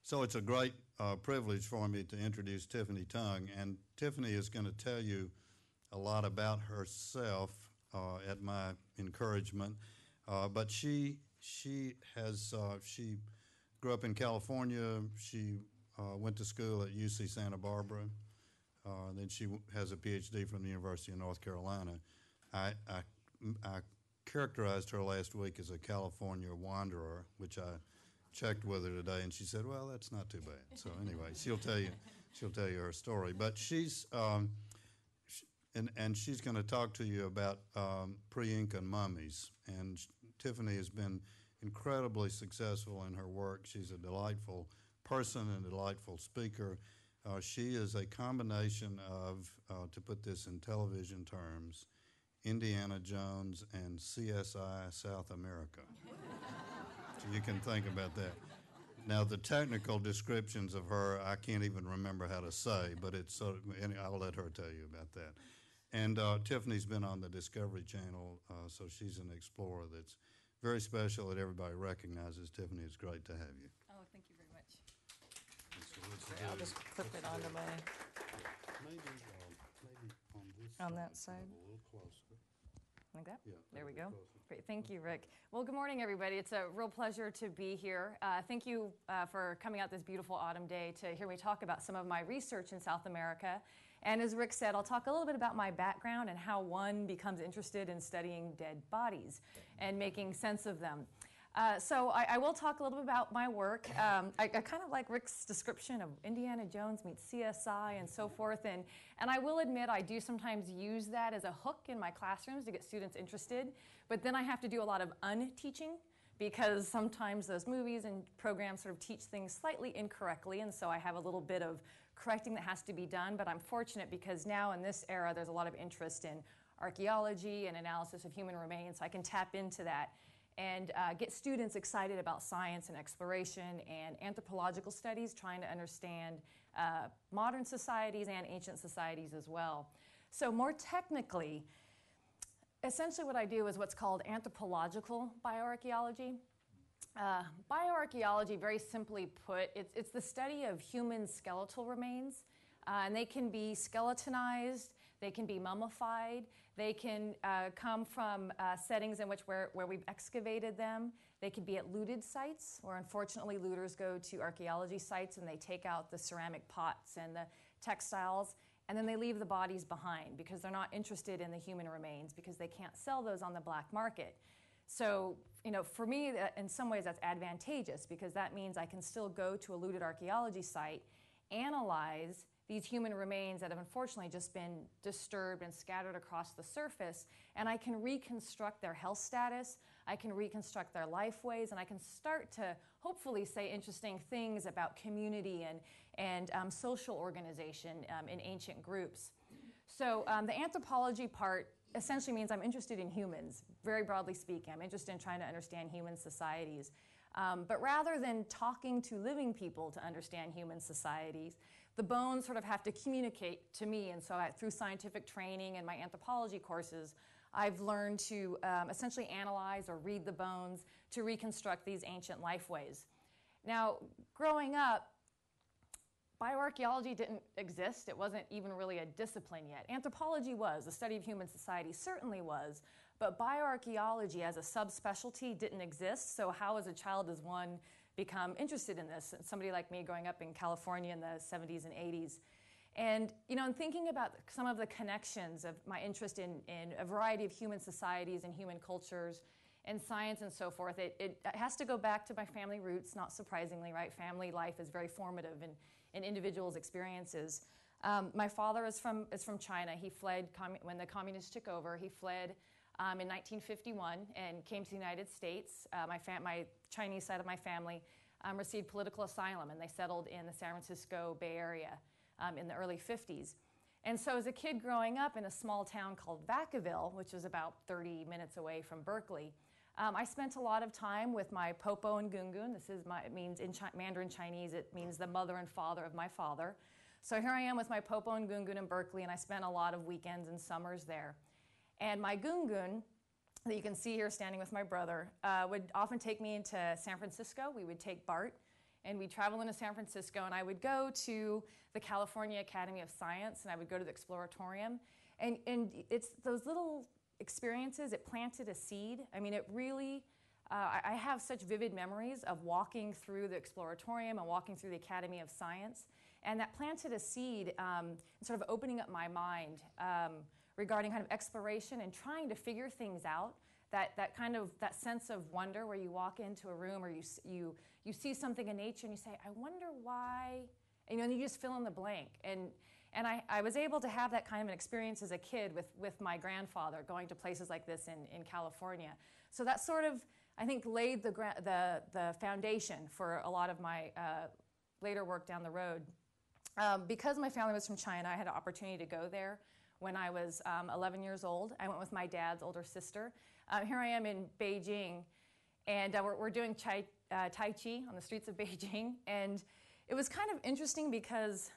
So it's a great privilege for me to introduce Tiffiny Tung, and Tiffiny is going to tell you a lot about herself at my encouragement. But she grew up in California. She went to school at UC Santa Barbara. Then she has a PhD from the University of North Carolina. I characterized her last week as a California wanderer, which I checked with her today, and she said, "Well, that's not too bad." So anyway, she'll tell you her story. But she's and she's going to talk to you about Pre-Incan mummies. And Tiffiny has been incredibly successful in her work. She's a delightful person and a delightful speaker. She is a combination of, to put this in television terms, Indiana Jones and CSI South America. So you can think about that. Now, the technical descriptions of her, I can't even remember how to say, but it's sort of, I'll let her tell you about that. And Tiffany's been on the Discovery Channel, so she's an explorer that's very special that everybody recognizes. Tiffiny, it's great to have you. Oh, thank you very much. So I'll just clip it onto my... Maybe on this on that side. A little closer. Like that? Yeah, there we closer. go. Great. Thank you, Rick. Well, good morning, everybody. It's a real pleasure to be here. Thank you for coming out this beautiful autumn day to hear me talk about some of my research in South America. And as Rick said, I'll talk a little bit about my background and how one becomes interested in studying dead bodies and making sense of them. So I will talk a little bit about my work. I kind of like Rick's description of Indiana Jones meets CSI and so forth. And I will admit I do sometimes use that as a hook in my classrooms to get students interested. But then I have to do a lot of unteaching because sometimes those movies and programs sort of teach things slightly incorrectly. And so I have a little bit of correcting that has to be done. But I'm fortunate because now in this era there's a lot of interest in archaeology and analysis of human remains. So I can tap into that and get students excited about science and exploration and anthropological studies, trying to understand modern societies and ancient societies as well. So more technically, essentially what I do is what's called anthropological bioarchaeology. Bioarchaeology, very simply put, it's the study of human skeletal remains. And they can be skeletonized, they can be mummified, they can come from settings in which where we've excavated them. They could be at looted sites, where unfortunately looters go to archaeology sites and they take out the ceramic pots and the textiles, and then they leave the bodies behind because they're not interested in the human remains because they can't sell those on the black market. So, for me, in some ways that's advantageous because that means I can still go to a looted archaeology site, analyze these human remains that have unfortunately just been disturbed and scattered across the surface, and I can reconstruct their health status, I can reconstruct their lifeways, and I can start to hopefully say interesting things about community and social organization in ancient groups. So the anthropology part essentially means I'm interested in humans, very broadly speaking. I'm interested in trying to understand human societies. But rather than talking to living people to understand human societies, the bones sort of have to communicate to me. And so through scientific training and my anthropology courses, I've learned to essentially analyze or read the bones to reconstruct these ancient lifeways. Now, growing up, bioarchaeology didn't exist. It wasn't even really a discipline yet. Anthropology was, the study of human society certainly was, but bioarchaeology as a subspecialty didn't exist. So how as a child does one become interested in this? Somebody like me growing up in California in the 70s and 80s. And in thinking about some of the connections of my interest in a variety of human societies and human cultures and science and so forth, it has to go back to my family roots, not surprisingly, right? Family life is very formative in individuals' experiences. My father is from China. He fled when the communists took over. He fled in 1951 and came to the United States. My Chinese side of my family received political asylum, and they settled in the San Francisco Bay Area in the early 50s. And so as a kid growing up in a small town called Vacaville, which is about 30 minutes away from Berkeley, I spent a lot of time with my Popo and Gungun. It means in Mandarin Chinese, it means the mother and father of my father. So here I am with my Popo and Gungun in Berkeley, and I spent a lot of weekends and summers there. And my Gungun, that you can see here standing with my brother, would often take me into San Francisco. We would take BART, and we'd travel into San Francisco, and I would go to the California Academy of Science, and I would go to the Exploratorium. And it's those little experiences, it planted a seed. I mean, it really, I have such vivid memories of walking through the Exploratorium and walking through the Academy of Science. And that planted a seed, sort of opening up my mind regarding kind of exploration and trying to figure things out. That sense of wonder where you walk into a room or you see something in nature and you say, I wonder why, and you just fill in the blank. And I was able to have that kind of an experience as a kid with my grandfather going to places like this in California. So that sort of, I think, laid the foundation for a lot of my later work down the road. Because my family was from China, I had an opportunity to go there when I was 11 years old. I went with my dad's older sister. Here I am in Beijing, and we're doing Tai Chi on the streets of Beijing. And it was kind of interesting because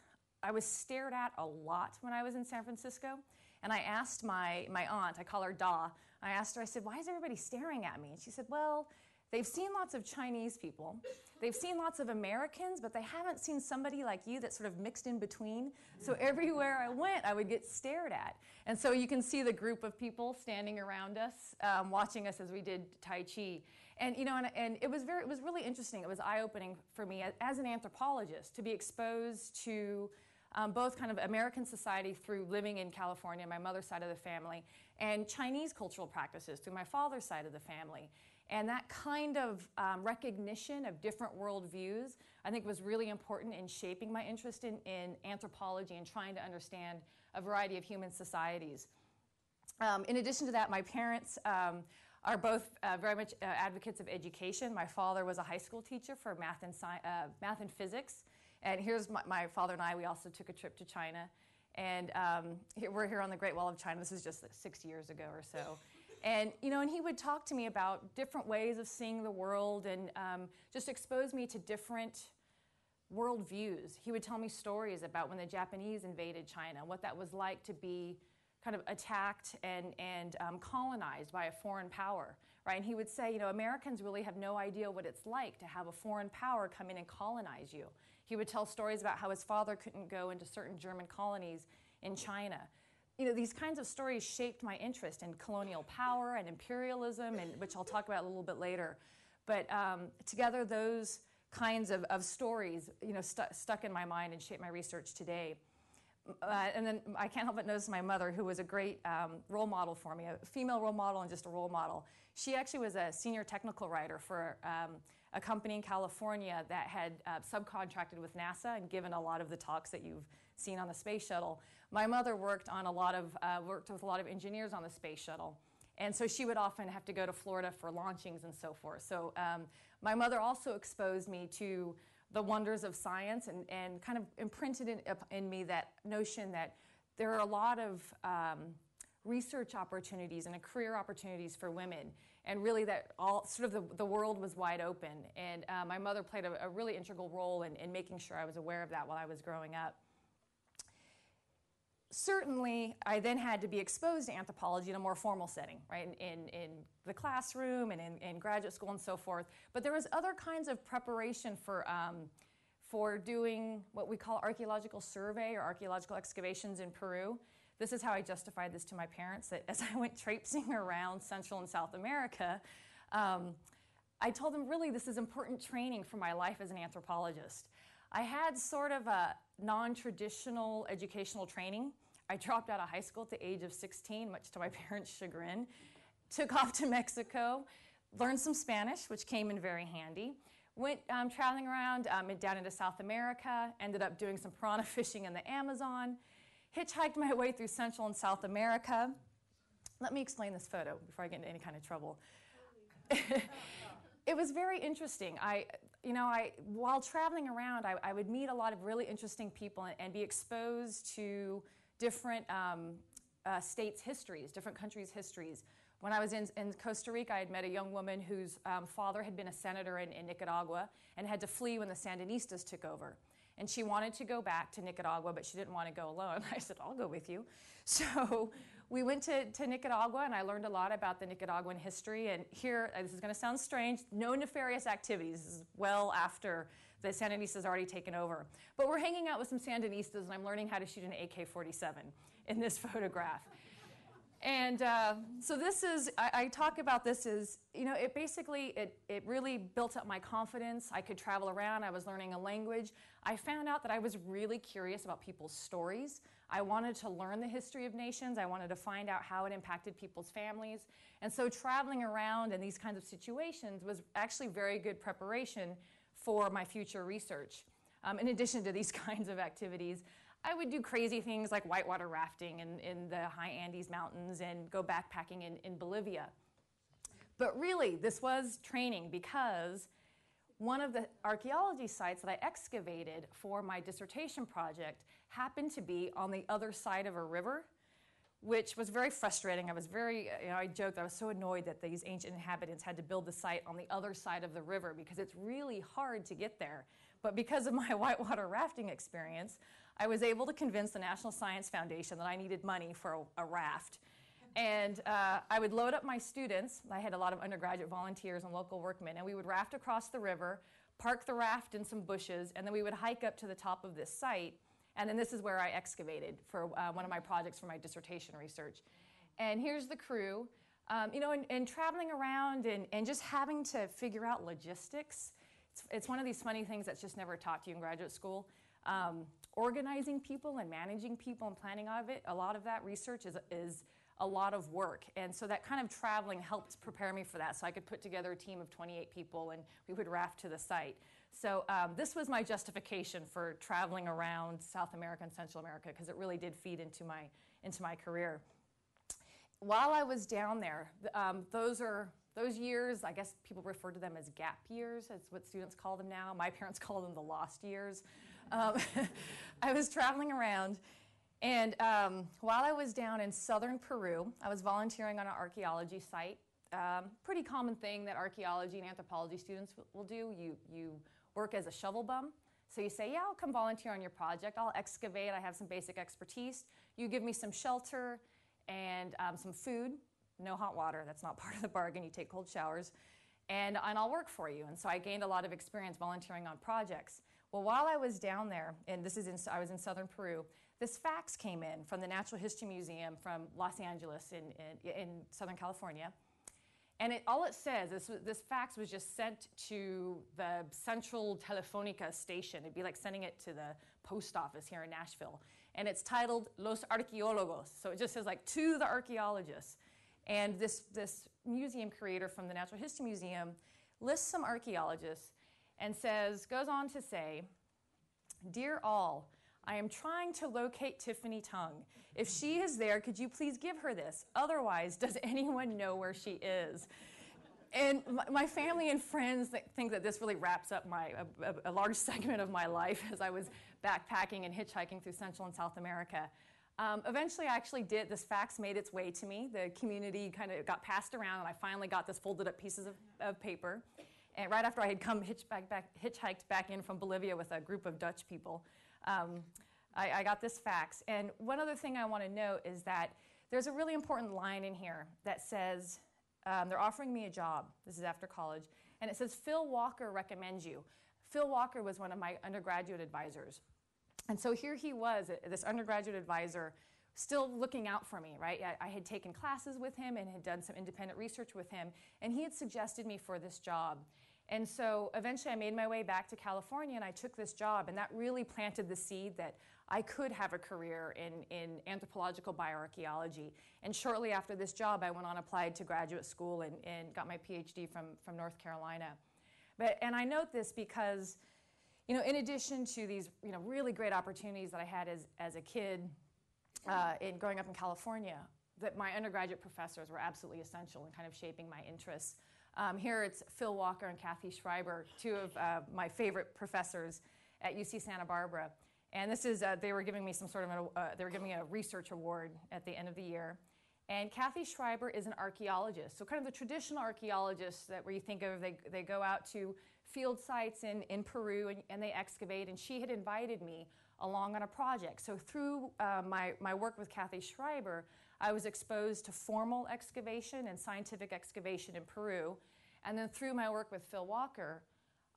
I was stared at a lot when I was in San Francisco. And I asked my aunt, I call her Da, I asked her, I said, why is everybody staring at me? And she said, well, they've seen lots of Chinese people. They've seen lots of Americans, but they haven't seen somebody like you that's sort of mixed in between. So everywhere I went, I would get stared at. And so you can see the group of people standing around us, watching us as we did Tai Chi. And and it was really interesting. It was eye-opening for me as an anthropologist to be exposed to both kind of American society through living in California, my mother's side of the family, and Chinese cultural practices through my father's side of the family. And that kind of recognition of different worldviews, I think, was really important in shaping my interest in anthropology and trying to understand a variety of human societies. In addition to that, my parents are both very much advocates of education. My father was a high school teacher for math and physics. And here's my father and I, we also took a trip to China. And we're here on the Great Wall of China. This is just 6 years ago or so. And, and he would talk to me about different ways of seeing the world and just expose me to different worldviews. He would tell me stories about when the Japanese invaded China, what that was like to be kind of attacked and colonized by a foreign power, right? And he would say, Americans really have no idea what it's like to have a foreign power come in and colonize you. He would tell stories about how his father couldn't go into certain German colonies in China. These kinds of stories shaped my interest in colonial power and imperialism, and which I'll talk about a little bit later. But together, those kinds of stories, stuck in my mind and shaped my research today. And then I can't help but notice my mother, who was a great role model for me, a female role model and just a role model. She actually was a senior technical writer for a company in California that had subcontracted with NASA and given a lot of the talks that you've seen on the space shuttle. My mother worked with a lot of engineers on the space shuttle. And so she would often have to go to Florida for launchings and so forth. So my mother also exposed me to the wonders of science and kind of imprinted in me that notion that there are a lot of research opportunities and career opportunities for women, and really that all sort of the world was wide open. And my mother played a really integral role in making sure I was aware of that while I was growing up. Certainly, I then had to be exposed to anthropology in a more formal setting, right, in the classroom and in graduate school and so forth. But there was other kinds of preparation for doing what we call archaeological survey or archaeological excavations in Peru. This is how I justified this to my parents, that as I went traipsing around Central and South America, I told them, really, this is important training for my life as an anthropologist. I had sort of a non-traditional educational training. I dropped out of high school at the age of 16, much to my parents' chagrin. Took off to Mexico, learned some Spanish, which came in very handy. Went traveling around down into South America, ended up doing some piranha fishing in the Amazon, hitchhiked my way through Central and South America. Let me explain this photo before I get into any kind of trouble. It was very interesting. While traveling around, I would meet a lot of really interesting people and be exposed to different states' histories, different countries' histories. When I was in Costa Rica, I had met a young woman whose father had been a senator in Nicaragua and had to flee when the Sandinistas took over. And she wanted to go back to Nicaragua, but she didn't want to go alone. I said, I'll go with you. So we went to Nicaragua, and I learned a lot about the Nicaraguan history. And here, this is going to sound strange, no nefarious activities. This is well after The Sandinistas already taken over. But we're hanging out with some Sandinistas, and I'm learning how to shoot an AK-47 in this photograph. And so this is, I talk about this as, it basically, it really built up my confidence. I could travel around. I was learning a language. I found out that I was really curious about people's stories. I wanted to learn the history of nations. I wanted to find out how it impacted people's families. And so traveling around in these kinds of situations was actually very good preparation for my future research. In addition to these kinds of activities, I would do crazy things like whitewater rafting in the high Andes Mountains and go backpacking in Bolivia. But really, this was training because one of the archaeology sites that I excavated for my dissertation project happened to be on the other side of a river, which was very frustrating. I was I joked, I was so annoyed that these ancient inhabitants had to build the site on the other side of the river because it's really hard to get there. But because of my whitewater rafting experience, I was able to convince the National Science Foundation that I needed money for a raft. And I would load up my students. I had a lot of undergraduate volunteers and local workmen, and we would raft across the river, park the raft in some bushes, and then we would hike up to the top of this site. And then this is where I excavated for one of my projects for my dissertation research. And here's the crew. And traveling around and just having to figure out logistics. It's one of these funny things that's just never taught to you in graduate school. Organizing people and managing people and planning a lot of that research is a lot of work. And so that kind of traveling helped prepare me for that. So I could put together a team of 28 people and we would raft to the site. So this was my justification for traveling around South America and Central America because it really did feed into my career. While I was down there, those years, I guess people refer to them as gap years. That's what students call them now. My parents call them the lost years. I was traveling around, and while I was down in southern Peru, I was volunteering on an archaeology site. Pretty common thing that archaeology and anthropology students will do. You work as a shovel bum. So you say, yeah, I'll come volunteer on your project. I'll excavate. I have some basic expertise. You give me some shelter and some food. No hot water. That's not part of the bargain. You take cold showers. And I'll work for you. And so I gained a lot of experience volunteering on projects. Well, while I was down there, and I was in southern Peru, this fax came in from the Natural History Museum from Los Angeles in Southern California. And all it says, this fax was just sent to the Central Telefonica station. It'd be like sending it to the post office here in Nashville. And it's titled Los Arqueólogos. So it just says like, to the archaeologists. And this museum creator from the Natural History Museum lists some archaeologists and goes on to say, "Dear all, I am trying to locate Tiffiny Tung. If she is there, could you please give her this? Otherwise, does anyone know where she is?" And my family and friends think that this really wraps up a large segment of my life as I was backpacking and hitchhiking through Central and South America. Eventually, I actually this fax made its way to me. The community kind of got passed around, and I finally got this folded up pieces of paper. And right after I had come hitchhiked back in from Bolivia with a group of Dutch people, I got this fax. And one other thing I want to note is that there's a really important line in here that says, they're offering me a job. This is after college. And it says, Phil Walker recommends you. Phil Walker was one of my undergraduate advisors. And so here he was, this undergraduate advisor, still looking out for me, right? I had taken classes with him and had done some independent research with him, and he had suggested me for this job. And so eventually I made my way back to California and I took this job, and that really planted the seed that I could have a career in anthropological bioarchaeology. And shortly after this job, I went on applied to graduate school and got my PhD from North Carolina. And I note this because, in addition to these really great opportunities that I had as a kid in growing up in California, that my undergraduate professors were absolutely essential in kind of shaping my interests. Here it's Phil Walker and Kathy Schreiber, two of my favorite professors at UC Santa Barbara. And this is, they were giving me they were giving me a research award at the end of the year. And Kathy Schreiber is an archaeologist. So kind of the traditional archaeologists where you think of, they go out to field sites in Peru and they excavate, and she had invited me along on a project. So through my work with Kathy Schreiber, I was exposed to formal excavation and scientific excavation in Peru. And then through my work with Phil Walker,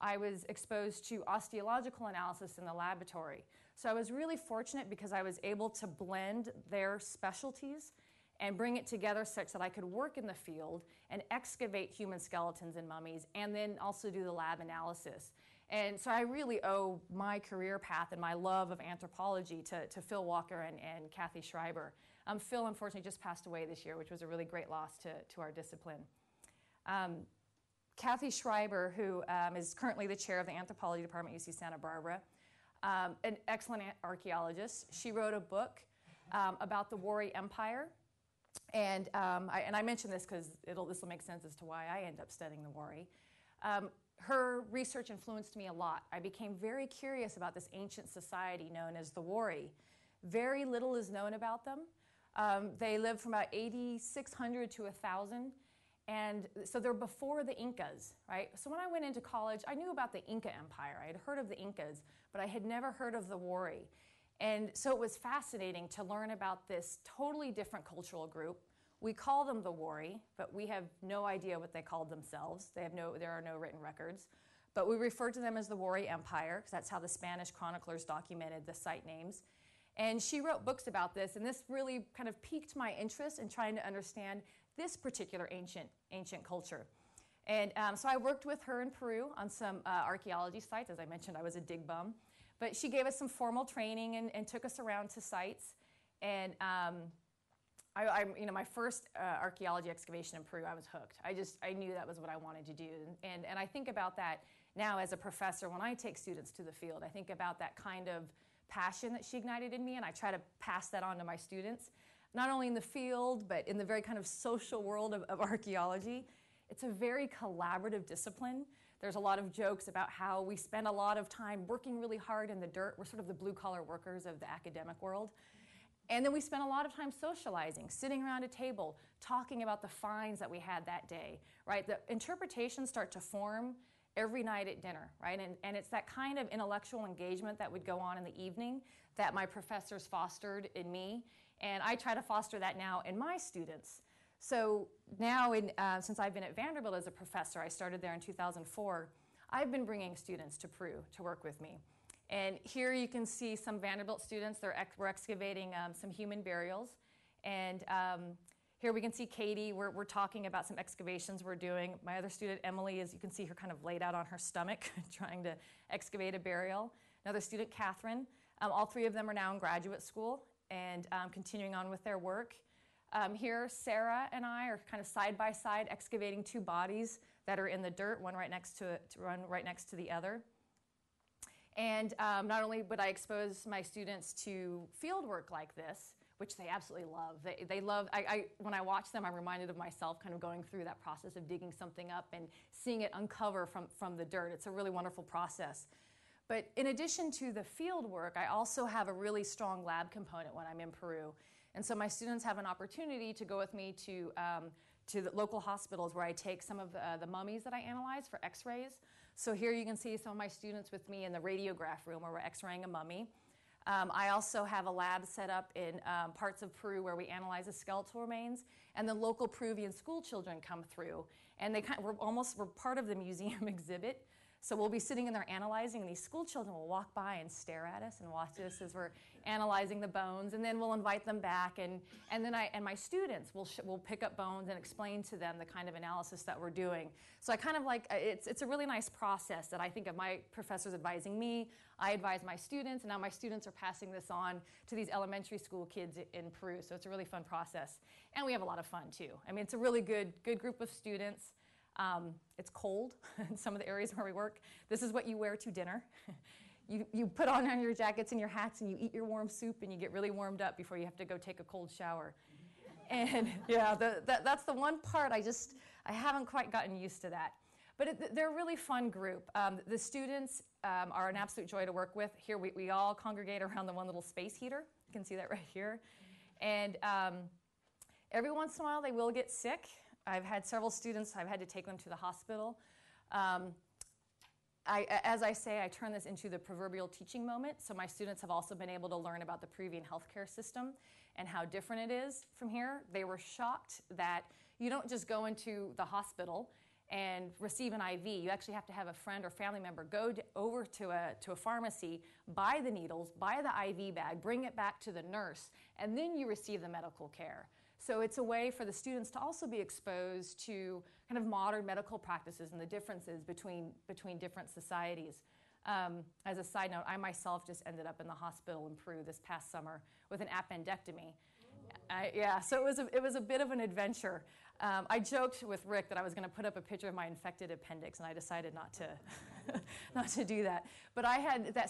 I was exposed to osteological analysis in the laboratory. So I was really fortunate because I was able to blend their specialties and bring it together such that I could work in the field and excavate human skeletons and mummies, and then also do the lab analysis. And so I really owe my career path and my love of anthropology to Phil Walker and Kathy Schreiber. Phil, unfortunately, just passed away this year, which was a really great loss to our discipline. Kathy Schreiber, who is currently the chair of the Anthropology Department at UC Santa Barbara, an excellent archaeologist. She wrote a book about the Wari Empire. And I mention this because this will make sense as to why I end up studying the Wari. Her research influenced me a lot. I became very curious about this ancient society known as the Wari. Very little is known about them. They lived from about 8,600 to 1,000. And so they're before the Incas, right? So when I went into college, I knew about the Inca Empire. I had heard of the Incas, but I had never heard of the Wari. And so it was fascinating to learn about this totally different cultural group. We call them the Wari, but we have no idea what they called themselves. There are no written records. But we refer to them as the Wari Empire, because that's how the Spanish chroniclers documented the site names. And she wrote books about this, and this really kind of piqued my interest in trying to understand this particular ancient culture. And so I worked with her in Peru on some archaeology sites. As I mentioned, I was a dig bum. But she gave us some formal training and took us around to sites. And my first archaeology excavation in Peru, I was hooked. I knew that was what I wanted to do. And I think about that now as a professor. When I take students to the field, I think about that kind of passion that she ignited in me, and I try to pass that on to my students, not only in the field, but in the very kind of social world of archaeology. It's a very collaborative discipline. There's a lot of jokes about how we spend a lot of time working really hard in the dirt. We're sort of the blue-collar workers of the academic world. And then we spend a lot of time socializing, sitting around a table, talking about the finds that we had that day, right? The interpretations start to form every night at dinner, right? And it's that kind of intellectual engagement that would go on in the evening that my professors fostered in me. And I try to foster that now in my students. So now, since I've been at Vanderbilt as a professor, I started there in 2004, I've been bringing students to Peru to work with me. And here you can see some Vanderbilt students. We're excavating some human burials. And here we can see Katie. We're talking about some excavations we're doing. My other student, Emily, you can see her kind of laid out on her stomach trying to excavate a burial. Another student, Catherine. All three of them are now in graduate school and continuing on with their work. Here, Sarah and I are kind of side by side excavating two bodies that are in the dirt, one right next to the other. And not only would I expose my students to field work like this, which they absolutely love. They love, when I watch them, I'm reminded of myself kind of going through that process of digging something up and seeing it uncover from the dirt. It's a really wonderful process. But in addition to the field work, I also have a really strong lab component when I'm in Peru. And so my students have an opportunity to go with me to the local hospitals where I take some of the mummies that I analyze for x-rays. So here you can see some of my students with me in the radiograph room where we're x-raying a mummy. I also have a lab set up in parts of Peru where we analyze the skeletal remains, and the local Peruvian school children come through, and we're part of the museum exhibit. So we'll be sitting in there analyzing, and these school children will walk by and stare at us and watch us as we're analyzing the bones, and then we'll invite them back, and then my students will pick up bones and explain to them the kind of analysis that we're doing. So I kind of like, it's a really nice process that I think of my professors advising me, I advise my students, and now my students are passing this on to these elementary school kids in Peru. So it's a really fun process, and we have a lot of fun too. I mean, it's a really good group of students. It's cold in some of the areas where we work. This is what you wear to dinner. You put on your jackets and your hats, and you eat your warm soup, and you get really warmed up before you have to go take a cold shower. And yeah, that's the one part I haven't quite gotten used to that. But they're a really fun group. The students are an absolute joy to work with. Here we all congregate around the one little space heater. You can see that right here. And every once in a while they will get sick. I've had several students, I've had to take them to the hospital. As I say, I turn this into the proverbial teaching moment. So my students have also been able to learn about the Peruvian healthcare system and how different it is from here. They were shocked that you don't just go into the hospital and receive an IV. You actually have to have a friend or family member go over to a pharmacy, buy the needles, buy the IV bag, bring it back to the nurse, and then you receive the medical care. So it's a way for the students to also be exposed to kind of modern medical practices and the differences between different societies. As a side note, I myself just ended up in the hospital in Peru this past summer with an appendectomy. So it was a bit of an adventure. I joked with Rick that I was going to put up a picture of my infected appendix, and I decided not to do that. But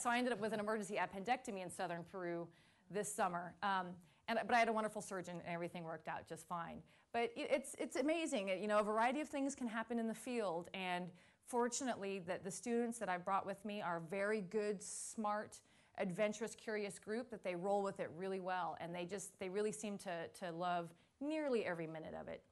so I ended up with an emergency appendectomy in southern Peru this summer. But I had a wonderful surgeon, and everything worked out just fine. But it's amazing. You know, a variety of things can happen in the field, and fortunately, the students that I brought with me are a very good, smart, adventurous, curious group that they roll with it really well, and they really seem to love nearly every minute of it.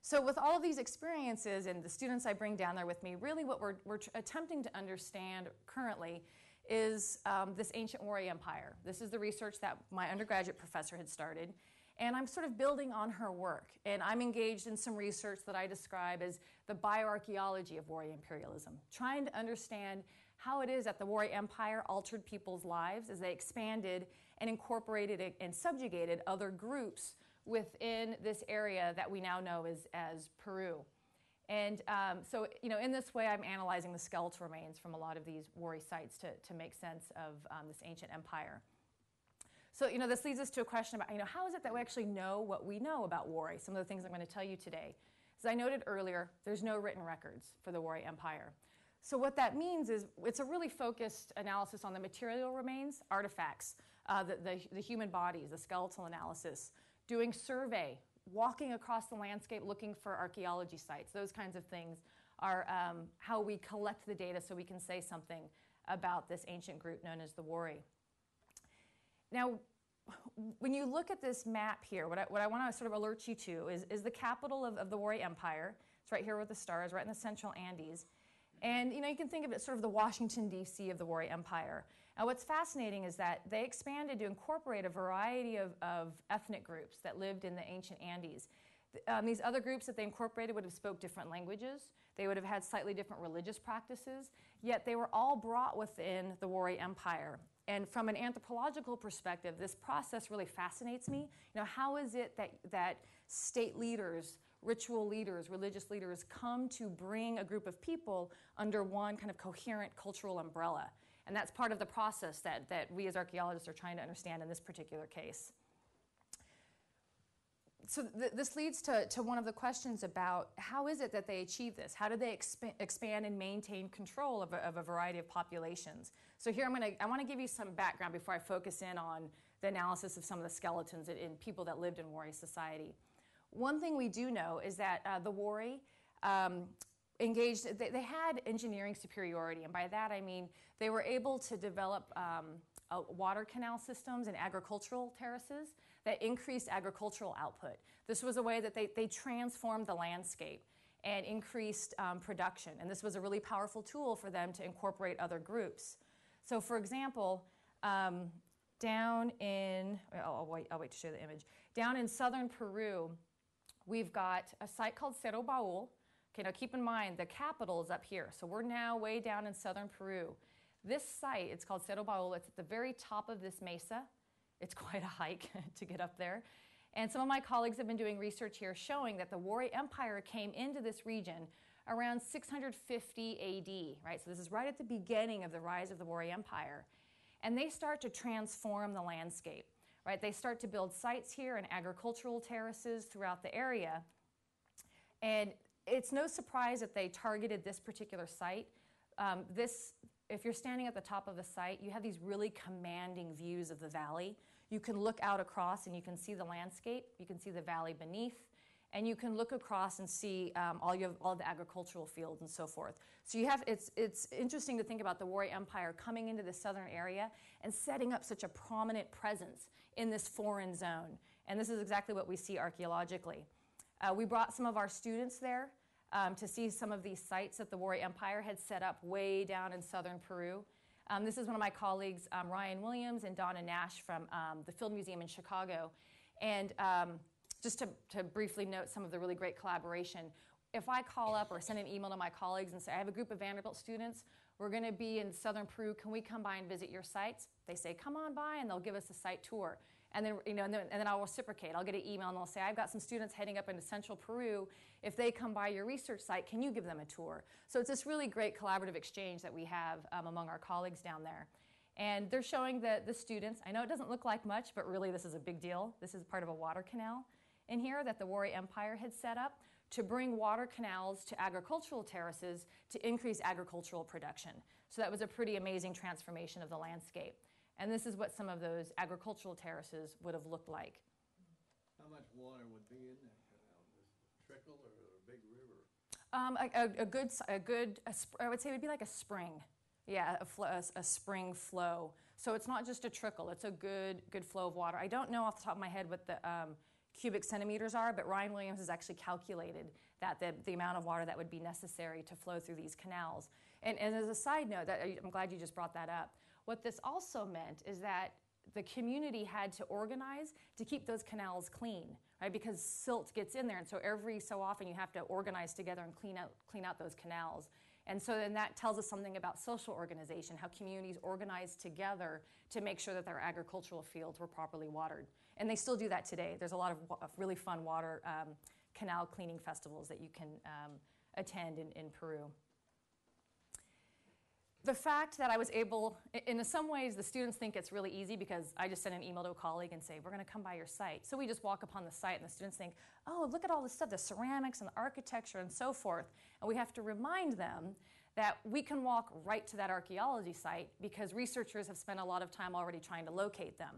So with all of these experiences and the students I bring down there with me, really what we're attempting to understand currently is this ancient Wari Empire. This is the research that my undergraduate professor had started, and I'm sort of building on her work. And I'm engaged in some research that I describe as the bioarchaeology of Wari imperialism, trying to understand how it is that the Wari Empire altered people's lives as they expanded and incorporated and subjugated other groups within this area that we now know as Peru. And so, you know, in this way, I'm analyzing the skeletal remains from a lot of these Wari sites to make sense of this ancient empire. So, you know, this leads us to a question about, you know, how is it that we actually know what we know about Wari? Some of the things I'm going to tell you today. As I noted earlier, there's no written records for the Wari Empire. So what that means is it's a really focused analysis on the material remains, artifacts, the human bodies, the skeletal analysis, doing survey, walking across the landscape looking for archaeology sites. Those kinds of things are how we collect the data so we can say something about this ancient group known as the Wari. Now, when you look at this map here, what I want to sort of alert you to is the capital of the Wari Empire. It's right here with the stars, right in the central Andes. And you know, you can think of it sort of the Washington, D.C. of the Wari Empire. And what's fascinating is that they expanded to incorporate a variety of ethnic groups that lived in the ancient Andes. These other groups that they incorporated would have spoke different languages. They would have had slightly different religious practices, yet they were all brought within the Wari Empire. And from an anthropological perspective, this process really fascinates me. You know, how is it that state leaders, ritual leaders, religious leaders come to bring a group of people under one kind of coherent cultural umbrella? And that's part of the process that we as archaeologists are trying to understand in this particular case. So this leads to one of the questions about how is it that they achieve this? How do they expand and maintain control of a variety of populations? So here I want to give you some background before I focus in on the analysis of some of the skeletons in people that lived in Wari society. One thing we do know is that the Wari engaged, they had engineering superiority, and by that I mean they were able to develop water canal systems and agricultural terraces that increased agricultural output. This was a way that they transformed the landscape and increased production, and this was a really powerful tool for them to incorporate other groups. So for example, down in, I'll wait to show the image, down in southern Peru, we've got a site called Cerro Baul. Okay, now keep in mind, the capital is up here. So we're now way down in southern Peru. This site, it's called Cerro Baul. It's at the very top of this mesa. It's quite a hike to get up there. And some of my colleagues have been doing research here showing that the Wari Empire came into this region around 650 AD, right? So this is right at the beginning of the rise of the Wari Empire. And they start to transform the landscape, right? They start to build sites here and agricultural terraces throughout the area. And it's no surprise that they targeted this particular site. If you're standing at the top of the site, you have these really commanding views of the valley. You can look out across and you can see the landscape. You can see the valley beneath. And you can look across and see all the agricultural fields and so forth. So it's interesting to think about the Wari Empire coming into the southern area and setting up such a prominent presence in this foreign zone. And this is exactly what we see archaeologically. We brought some of our students there to see some of these sites that the Wari Empire had set up way down in southern Peru. This is one of my colleagues, Ryan Williams and Donna Nash from the Field Museum in Chicago. And just to briefly note some of the really great collaboration, if I call up or send an email to my colleagues and say, I have a group of Vanderbilt students, we're going to be in southern Peru, can we come by and visit your sites? They say, come on by, and they'll give us a site tour. And then, and then I'll reciprocate. I'll get an email and they'll say, I've got some students heading up into central Peru. If they come by your research site, can you give them a tour? So it's this really great collaborative exchange that we have among our colleagues down there. And they're showing the students, I know it doesn't look like much, but really this is a big deal. This is part of a water canal in here that the Wari Empire had set up to bring water canals to agricultural terraces to increase agricultural production. So that was a pretty amazing transformation of the landscape. And this is what some of those agricultural terraces would have looked like. How much water would be in that canal? Just a trickle or a big river? I would say it would be like a spring. Yeah, a spring flow. So it's not just a trickle, it's a good flow of water. I don't know off the top of my head what the cubic centimeters are, but Ryan Williams has actually calculated that the amount of water that would be necessary to flow through these canals. And as a side note, I'm glad you just brought that up. What this also meant is that the community had to organize to keep those canals clean, right? Because silt gets in there, and so every so often you have to organize together and clean out those canals. And so then that tells us something about social organization, how communities organize together to make sure that their agricultural fields were properly watered. And they still do that today. There's a lot of really fun water canal cleaning festivals that you can attend in Peru. The fact that I was able, in some ways the students think it's really easy because I just send an email to a colleague and say, we're going to come by your site. So we just walk upon the site and the students think, oh, look at all this stuff, the ceramics and the architecture and so forth. And we have to remind them that we can walk right to that archaeology site because researchers have spent a lot of time already trying to locate them.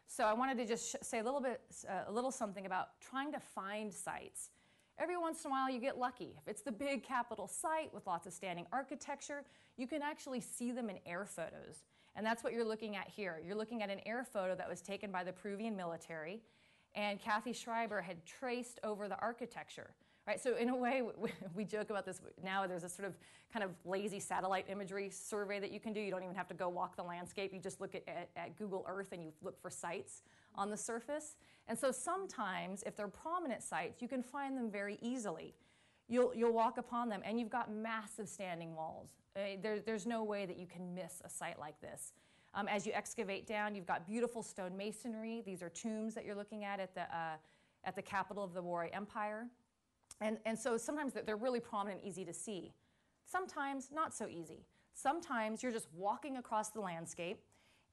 So I wanted to just say a little something about trying to find sites. Every once in a while you get lucky. If it's the big capital site with lots of standing architecture, you can actually see them in air photos. And that's what you're looking at here. You're looking at an air photo that was taken by the Peruvian military, and Kathy Schreiber had traced over the architecture. Right? So in a way, we joke about this now. There's a sort of kind of lazy satellite imagery survey that you can do. You don't even have to go walk the landscape. You just look at Google Earth and you look for sites on the surface. And so sometimes, if they're prominent sites, you can find them very easily. You'll walk upon them, and you've got massive standing walls. There's no way that you can miss a site like this. As you excavate down, you've got beautiful stone masonry. These are tombs that you're looking at the capital of the Wari Empire. And so sometimes they're really prominent and easy to see. Sometimes not so easy. Sometimes you're just walking across the landscape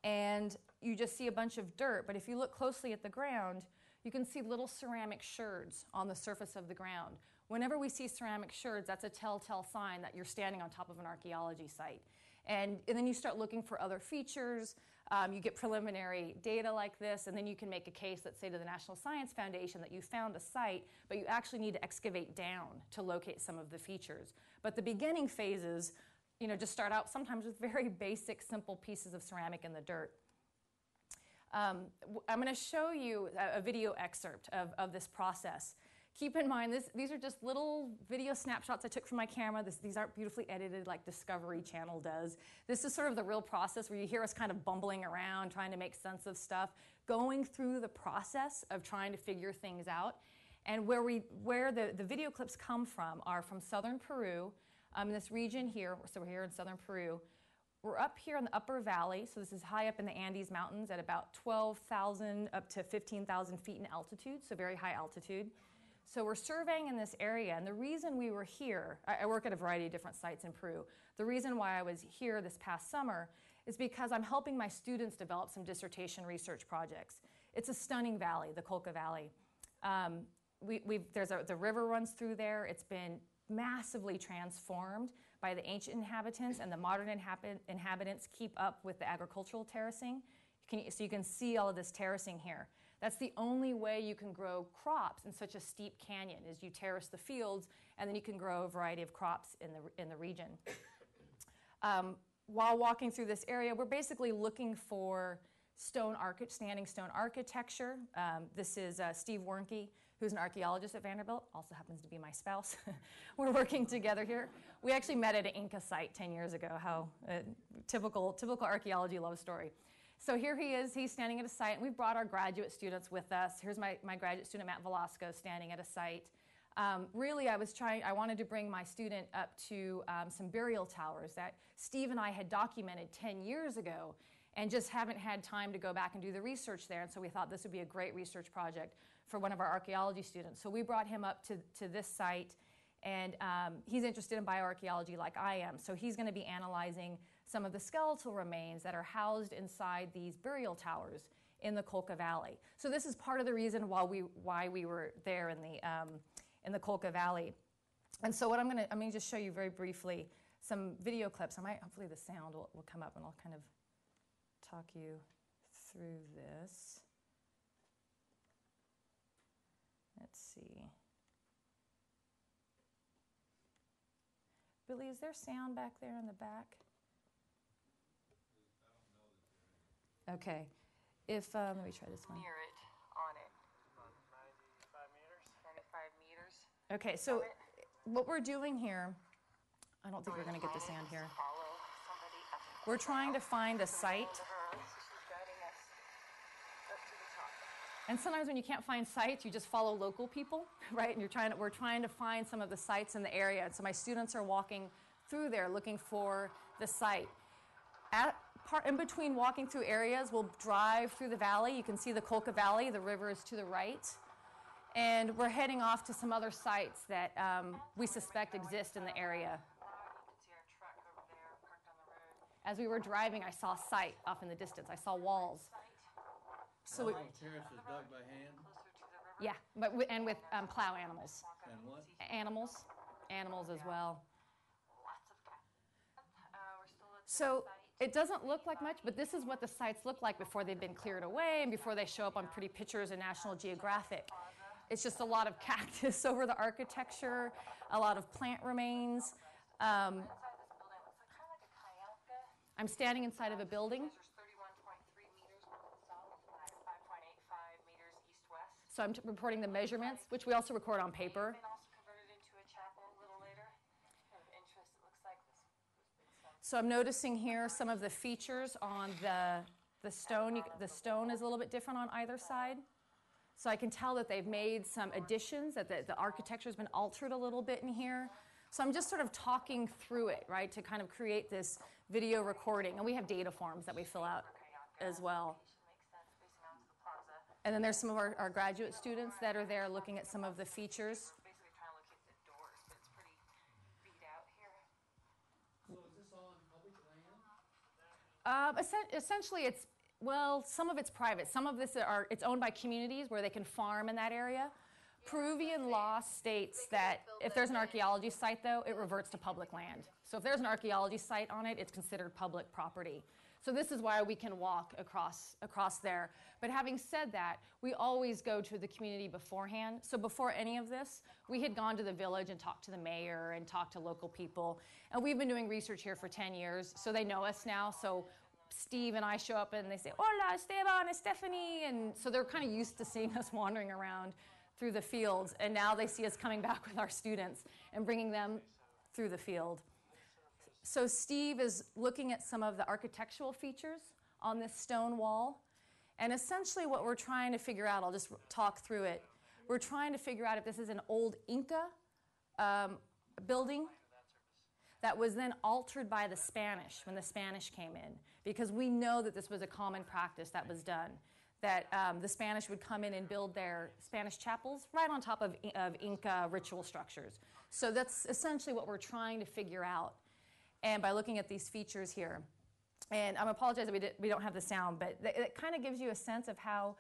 and you just see a bunch of dirt, but if you look closely at the ground, you can see little ceramic sherds on the surface of the ground. Whenever we see ceramic sherds, that's a telltale sign that you're standing on top of an archaeology site. And then you start looking for other features. You get preliminary data like this, and then you can make a case, let's say to the National Science Foundation, that you found a site, but you actually need to excavate down to locate some of the features. But the beginning phases, just start out sometimes with very basic, simple pieces of ceramic in the dirt. I'm going to show you a video excerpt of this process. Keep in mind, these are just little video snapshots I took from my camera. These aren't beautifully edited like Discovery Channel does. This is sort of the real process where you hear us kind of bumbling around, trying to make sense of stuff, going through the process of trying to figure things out. And where the video clips come from are from southern Peru, in this region here. So we're here in southern Peru. We're up here in the upper valley, so this is high up in the Andes Mountains at about 12,000 up to 15,000 feet in altitude, so very high altitude. So we're surveying in this area, and the reason we were here, I work at a variety of different sites in Peru. The reason why I was here this past summer is because I'm helping my students develop some dissertation research projects. It's a stunning valley, the Colca Valley. The river runs through there. It's been massively transformed by the ancient inhabitants, and the modern inhabitants keep up with the agricultural terracing. So you can see all of this terracing here. That's the only way you can grow crops in such a steep canyon, is you terrace the fields, and then you can grow a variety of crops in the region. While walking through this area, we're basically looking for standing stone architecture. This is Steve Wernke, who's an archaeologist at Vanderbilt, also happens to be my spouse. We're working together here. We actually met at an Inca site 10 years ago. How typical archaeology love story. So here he is, he's standing at a site, and we've brought our graduate students with us. Here's my graduate student, Matt Velasco, standing at a site. Really, I wanted to bring my student up to some burial towers that Steve and I had documented 10 years ago and just haven't had time to go back and do the research there. And so we thought this would be a great research project for one of our archaeology students. So we brought him up to this site, and he's interested in bioarchaeology like I am. So he's going to be analyzing some of the skeletal remains that are housed inside these burial towers in the Colca Valley. So this is part of the reason why we were there in the Colca Valley. And so what I'm going to just show you very briefly some video clips. Hopefully the sound will come up, and I'll kind of talk you through this. Let's see. Billy, is there sound back there in the back? Okay. Let me try this one. Near it, on it. 95 meters. 95 meters. Okay, so what we're doing here, I don't think we're going to get the sound here. We're trying to find a site. And sometimes when you can't find sites, you just follow local people, right? And we're trying to find some of the sites in the area. And so my students are walking through there looking for the site. In between walking through areas, we'll drive through the valley. You can see the Colca Valley. The river is to the right. And we're heading off to some other sites that we suspect exist in the area. As we were driving, I saw a site off in the distance. I saw walls. So the terrace was dug by hand? Yeah, and with plow animals. And what? Animals as well. So it doesn't look like much, but this is what the sites look like before they've been cleared away and before they show up on pretty pictures in National Geographic. It's just a lot of cactus over the architecture, a lot of plant remains. I'm standing inside of a building. So I'm reporting the measurements, which we also record on paper. So I'm noticing here some of the features on the stone. The stone is a little bit different on either side. So I can tell that they've made some additions, that the architecture has been altered a little bit in here. So I'm just sort of talking through it, right, to kind of create this video recording. And we have data forms that we fill out as well. And then there's some of our graduate students that are there looking at some of the features. Basically trying to locate the doors, but it's pretty beat out here. So is this all on public land? Essentially, some of it's private. Some of this it's owned by communities where they can farm in that area. Peruvian law states that if there's an archaeology site, though, it reverts to public land. So if there's an archaeology site on it, it's considered public property. So this is why we can walk across there. But having said that, we always go to the community beforehand. So before any of this, we had gone to the village and talked to the mayor and talked to local people. And we've been doing research here for 10 years, so they know us now. So Steve and I show up and they say, "Hola, Esteban, it's Tiffiny." And so they're kind of used to seeing us wandering around through the fields. And now they see us coming back with our students and bringing them through the field. So Steve is looking at some of the architectural features on this stone wall. And essentially what we're trying to figure out, I'll just talk through it. We're trying to figure out if this is an old Inca building that was then altered by the Spanish when the Spanish came in. Because we know that this was a common practice that was done. That the Spanish would come in and build their Spanish chapels right on top of Inca ritual structures. So that's essentially what we're trying to figure out. And by looking at these features here, and I apologize that we don't have the sound, but it kind of gives you a sense of how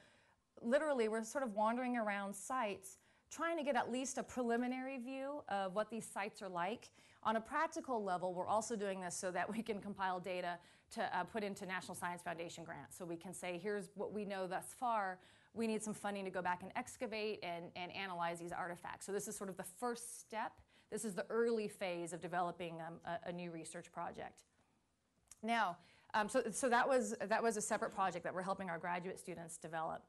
literally we're sort of wandering around sites trying to get at least a preliminary view of what these sites are like. On a practical level, we're also doing this so that we can compile data to put into National Science Foundation grants. So we can say, here's what we know thus far. We need some funding to go back and excavate and analyze these artifacts. So this is sort of the first step. This is the early phase of developing a new research project. Now, so that was a separate project that we're helping our graduate students develop.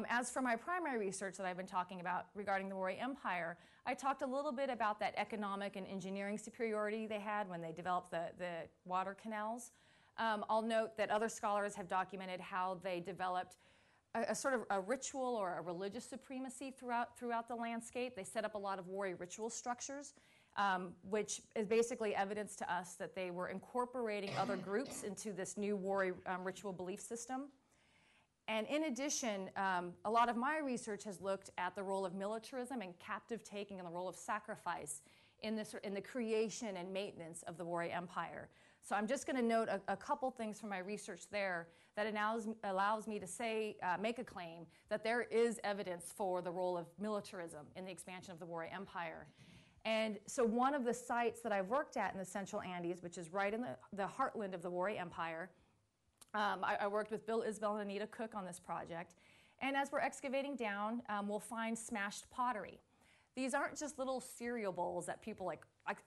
As for my primary research that I've been talking about regarding the Wari Empire, I talked a little bit about that economic and engineering superiority they had when they developed the water canals. I'll note that other scholars have documented how they developed a sort of a ritual or a religious supremacy throughout the landscape. They set up a lot of Wari ritual structures, which is basically evidence to us that they were incorporating other groups into this new Wari ritual belief system. And in addition, a lot of my research has looked at the role of militarism and captive taking and the role of sacrifice in the creation and maintenance of the Wari Empire. So I'm just going to note a couple things from my research there that allows me to say, make a claim that there is evidence for the role of militarism in the expansion of the Wari Empire. And so one of the sites that I've worked at in the Central Andes, which is right in the heartland of the Wari Empire, I worked with Bill Isbell and Anita Cook on this project. And as we're excavating down, we'll find smashed pottery. These aren't just little cereal bowls that people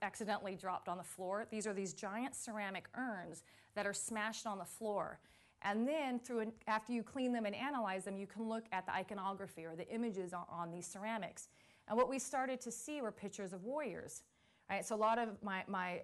accidentally dropped on the floor. These are these giant ceramic urns that are smashed on the floor. And then after you clean them and analyze them, you can look at the iconography or the images on these ceramics. And what we started to see were pictures of warriors. Right? So a lot of my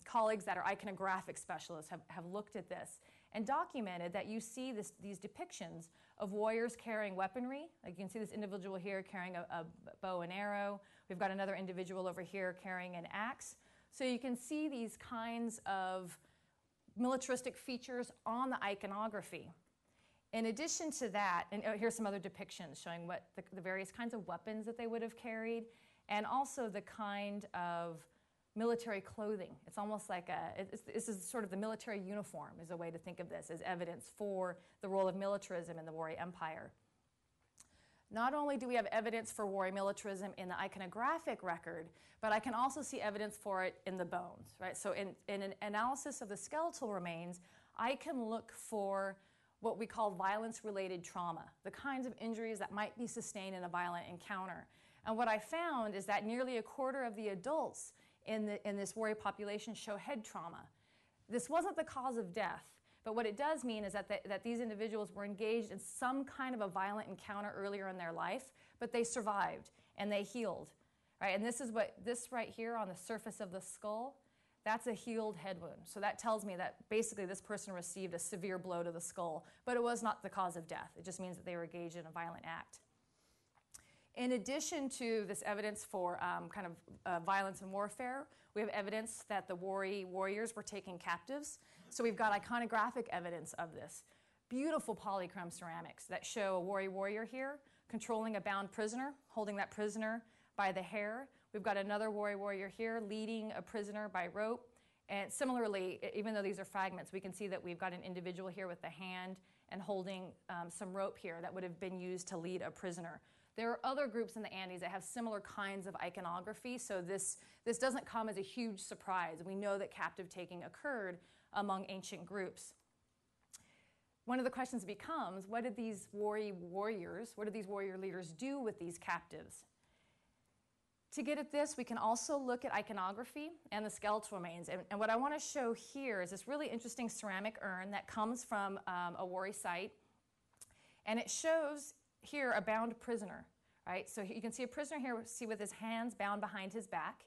colleagues that are iconographic specialists have looked at this and documented that you see these depictions of warriors carrying weaponry. Like you can see this individual here carrying a bow and arrow. We've got another individual over here carrying an axe. So you can see these kinds of militaristic features on the iconography. In addition to that, and here's some other depictions showing what the various kinds of weapons that they would have carried, and also the kind of military clothing. It's almost like this is sort of the military uniform is a way to think of this as evidence for the role of militarism in the Wari Empire. Not only do we have evidence for Wari militarism in the iconographic record, but I can also see evidence for it in the bones, right? So in an analysis of the skeletal remains, I can look for what we call violence-related trauma, the kinds of injuries that might be sustained in a violent encounter. And what I found is that nearly a quarter of the adults in this Wari population show head trauma. This wasn't the cause of death, but what it does mean is that these individuals were engaged in some kind of a violent encounter earlier in their life, but they survived and they healed. Right? And this right here on the surface of the skull, that's a healed head wound. So that tells me that basically this person received a severe blow to the skull, but it was not the cause of death. It just means that they were engaged in a violent act. In addition to this evidence for violence and warfare, we have evidence that the Wari warriors were taken captives. So we've got iconographic evidence of this. Beautiful polychrome ceramics that show a Wari warrior here controlling a bound prisoner, holding that prisoner by the hair. We've got another Wari warrior here leading a prisoner by rope. And similarly, even though these are fragments, we can see that we've got an individual here with the hand and holding some rope here that would have been used to lead a prisoner. There are other groups in the Andes that have similar kinds of iconography, so this doesn't come as a huge surprise. We know that captive taking occurred among ancient groups. One of the questions becomes, what did these warrior leaders do with these captives? To get at this, we can also look at iconography and the skeletal remains. And what I want to show here is this really interesting ceramic urn that comes from a Wari site. And it shows here a bound prisoner, right? So you can see a prisoner here, see with his hands bound behind his back.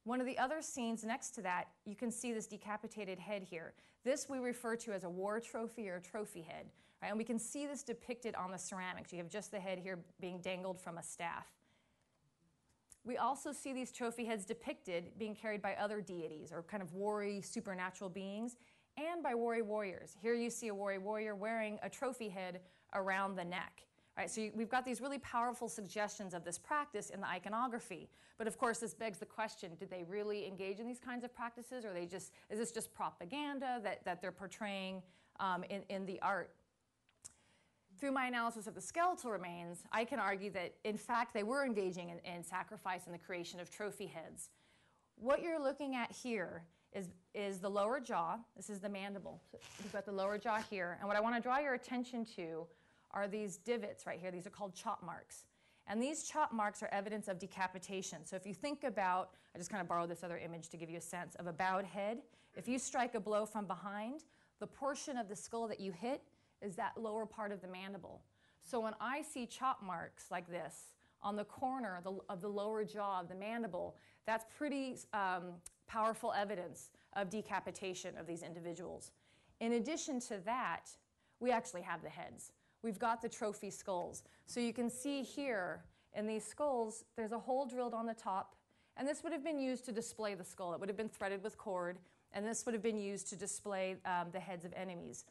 One of the other scenes next to that, you can see this decapitated head here. This we refer to as a war trophy or a trophy head, right? And we can see this depicted on the ceramics. You have just the head here being dangled from a staff. We also see these trophy heads depicted being carried by other deities or kind of Wari supernatural beings and by Wari warriors. Here you see a Wari warrior wearing a trophy head around the neck. Right, so we've got these really powerful suggestions of this practice in the iconography. But of course, this begs the question, did they really engage in these kinds of practices, or is this just propaganda that they're portraying in the art? Through my analysis of the skeletal remains, I can argue that, in fact, they were engaging in sacrifice and the creation of trophy heads. What you're looking at here is the lower jaw. This is the mandible. So we've got the lower jaw here. And what I want to draw your attention to are these divots right here. These are called chop marks. And these chop marks are evidence of decapitation. So if you think about, I just kind of borrowed this other image to give you a sense of a bowed head. If you strike a blow from behind, the portion of the skull that you hit is that lower part of the mandible. So when I see chop marks like this on the corner of the lower jaw of the mandible, that's pretty powerful evidence of decapitation of these individuals. In addition to that, we actually have the heads. we've got the trophy skulls. So you can see here in these skulls, there's a hole drilled on the top, and this would have been used to display the skull. It would have been threaded with cord, and this would have been used to display the heads of enemies.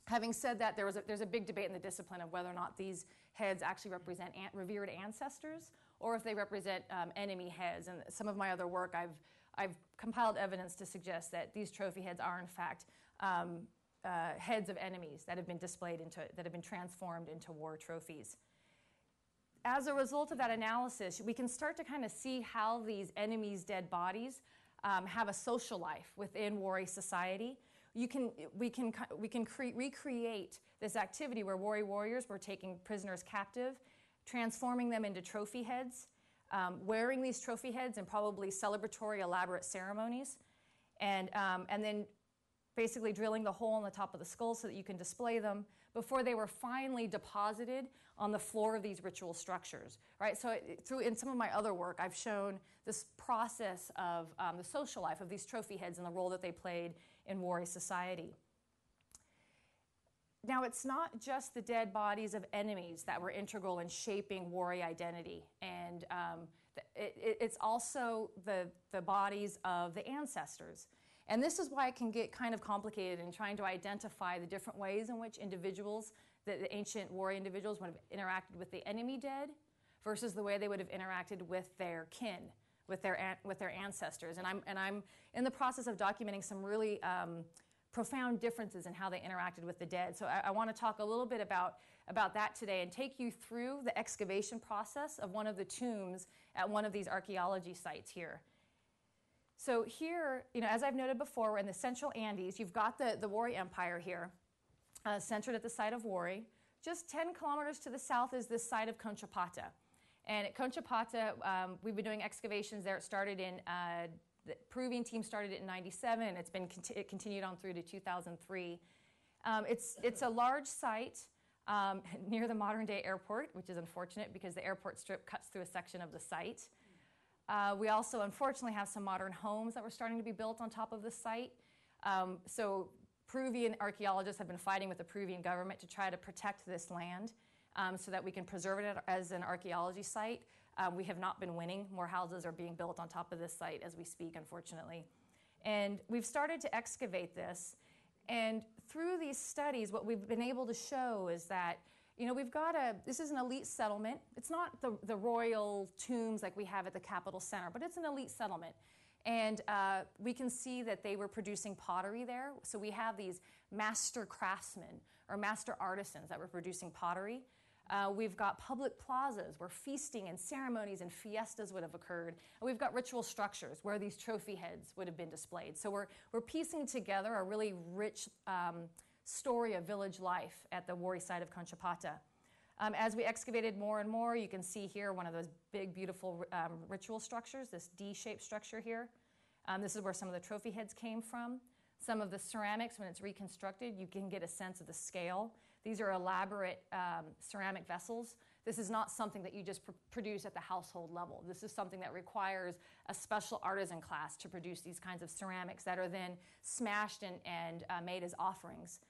Having said that, there's a big debate in the discipline of whether or not these heads actually represent revered ancestors or if they represent enemy heads. And some of my other work, I've compiled evidence to suggest that these trophy heads are in fact heads of enemies that have been displayed that have been transformed into war trophies. As a result of that analysis, we can start to kind of see how these enemies' dead bodies have a social life within Wari society. We can recreate this activity where Wari warriors were taking prisoners captive, transforming them into trophy heads, wearing these trophy heads in probably celebratory, elaborate ceremonies, and then basically drilling the hole in the top of the skull so that you can display them before they were finally deposited on the floor of these ritual structures, right? So in some of my other work, I've shown this process of the social life of these trophy heads and the role that they played in Wari society. Now, it's not just the dead bodies of enemies that were integral in shaping Wari identity, and it's also the bodies of the ancestors. And this is why it can get kind of complicated in trying to identify the different ways in which individuals, the ancient Wari individuals, would have interacted with the enemy dead versus the way they would have interacted with their kin, with their ancestors. And I'm in the process of documenting some really profound differences in how they interacted with the dead. So I want to talk a little bit about that today and take you through the excavation process of one of the tombs at one of these archaeology sites here. So here, as I've noted before, we're in the central Andes. You've got the Wari Empire here, centered at the site of Wari. Just 10 kilometers to the south is this site of Conchapata. And at Conchapata, we've been doing excavations there. It started in, the Peruvian team started it in '97, and it continued on through to 2003. It's a large site near the modern-day airport, which is unfortunate because the airport strip cuts through a section of the site. We also, unfortunately, have some modern homes that were starting to be built on top of the site. So Peruvian archaeologists have been fighting with the Peruvian government to try to protect this land so that we can preserve it as an archaeology site. We have not been winning. More houses are being built on top of this site as we speak, unfortunately. And we've started to excavate this. And through these studies, what we've been able to show is that this is an elite settlement. It's not the royal tombs like we have at the Capitol Center, but it's an elite settlement. And we can see that they were producing pottery there. So we have these master craftsmen or master artisans that were producing pottery. We've got public plazas where feasting and ceremonies and fiestas would have occurred. And we've got ritual structures where these trophy heads would have been displayed. So we're piecing together a really rich story of village life at the Wari site of Conchapata. As we excavated more and more, you can see here one of those big, beautiful ritual structures, this D-shaped structure here. This is where some of the trophy heads came from. Some of the ceramics, when it's reconstructed, you can get a sense of the scale. These are elaborate ceramic vessels. This is not something that you just produce at the household level. This is something that requires a special artisan class to produce these kinds of ceramics that are then smashed and made as offerings.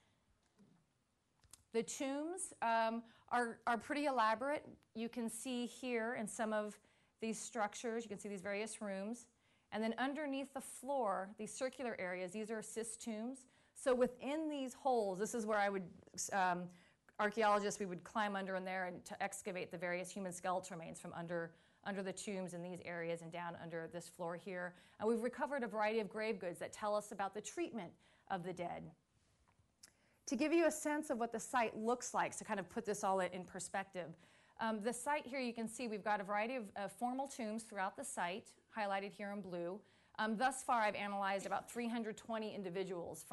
The tombs are pretty elaborate. You can see here in some of these structures, you can see these various rooms. And then underneath the floor, these circular areas, these are cyst tombs. So within these holes, this is where I would, archaeologists, we would climb under in there and to excavate the various human skeletal remains from under the tombs in these areas and down under this floor here. And we've recovered a variety of grave goods that tell us about the treatment of the dead. To give you a sense of what the site looks like, to kind of put this all in perspective, the site here you can see we've got a variety of formal tombs throughout the site, highlighted here in blue. Thus far, I've analyzed about 320 individuals,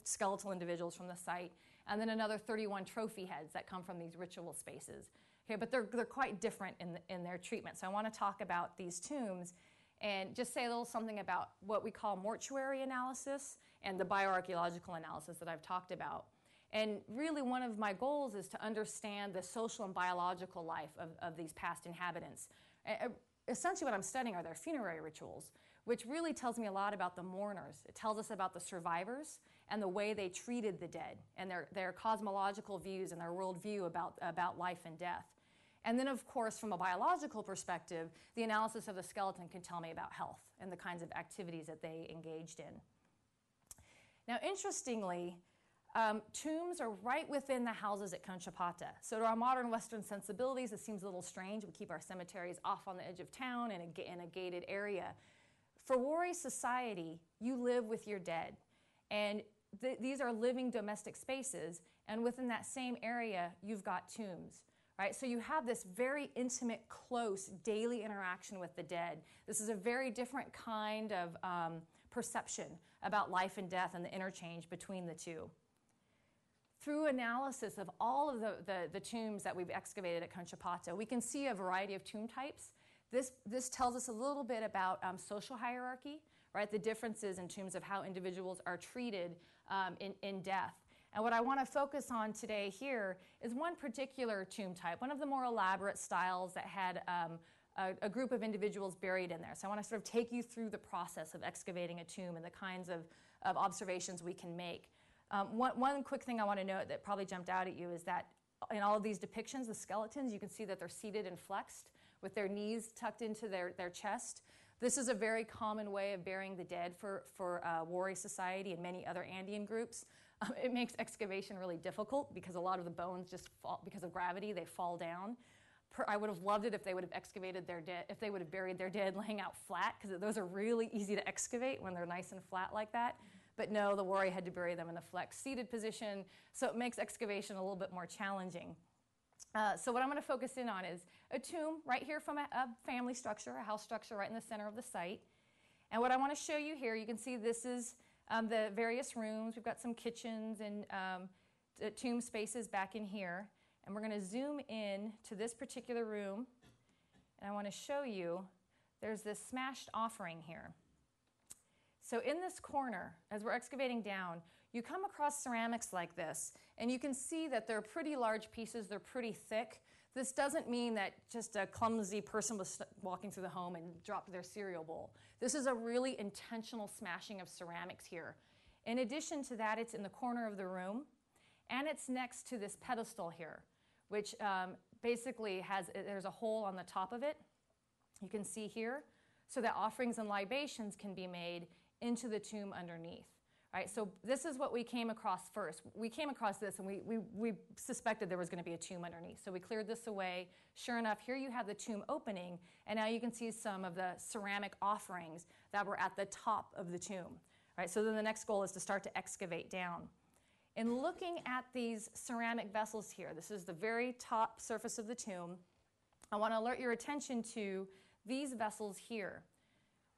skeletal individuals from the site, and then another 31 trophy heads that come from these ritual spaces. Okay, but they're quite different in their treatment. So I want to talk about these tombs and just say a little something about what we call mortuary analysis and the bioarchaeological analysis that I've talked about. And really one of my goals is to understand the social and biological life of these past inhabitants. Essentially what I'm studying are their funerary rituals. which really tells me a lot about the mourners. It tells us about the survivors and the way they treated the dead and their cosmological views and their worldview about life and death. And then, of course, from a biological perspective, the analysis of the skeleton can tell me about health and the kinds of activities that they engaged in. Now, interestingly, tombs are right within the houses at Conchapata. So to our modern Western sensibilities, it seems a little strange. We keep our cemeteries off on the edge of town in a gated area. For Wari society, you live with your dead. And these are living domestic spaces. And within that same area, you've got tombs. Right? So you have this very intimate, close, daily interaction with the dead. This is a very different kind of perception about life and death and the interchange between the two. Through analysis of all of the tombs that we've excavated at Conchapata, we can see a variety of tomb types. This tells us a little bit about social hierarchy, right? The differences in terms of how individuals are treated in death. And what I want to focus on today here is one particular tomb type, one of the more elaborate styles that had a group of individuals buried in there. So I want to sort of take you through the process of excavating a tomb and the kinds of observations we can make. One quick thing I want to note that probably jumped out at you is that in all of these depictions, the skeletons, you can see that they're seated and flexed with their knees tucked into their chest. This is a very common way of burying the dead for Wari society and many other Andean groups. It makes excavation really difficult because a lot of the bones just fall, because of gravity, they fall down. I would have loved it if they would have excavated their dead, if they would have buried their dead laying out flat, because those are really easy to excavate when they're nice and flat like that. But no, the Wari had to bury them in the flexed seated position, so it makes excavation a little bit more challenging. So what I'm going to focus in on is a tomb right here from a family structure, a house structure right in the center of the site. And what I want to show you here, you can see this is the various rooms. We've got some kitchens and tomb spaces back in here. And we're going to zoom in to this particular room. And I want to show you, there's this smashed offering here. So in this corner, as we're excavating down, you come across ceramics like this. And you can see that they're pretty large pieces. They're pretty thick. This doesn't mean that just a clumsy person was walking through the home and dropped their cereal bowl. This is a really intentional smashing of ceramics here. In addition to that, it's in the corner of the room, and it's next to this pedestal here, which basically there's a hole on the top of it. You can see here, so that offerings and libations can be made into the tomb underneath. Right, so this is what we came across first. We came across this and we suspected there was going to be a tomb underneath. So we cleared this away. Sure enough, here you have the tomb opening, and now you can see some of the ceramic offerings that were at the top of the tomb. Right, so then the next goal is to start to excavate down. In looking at these ceramic vessels here, this is the very top surface of the tomb, I want to alert your attention to these vessels here.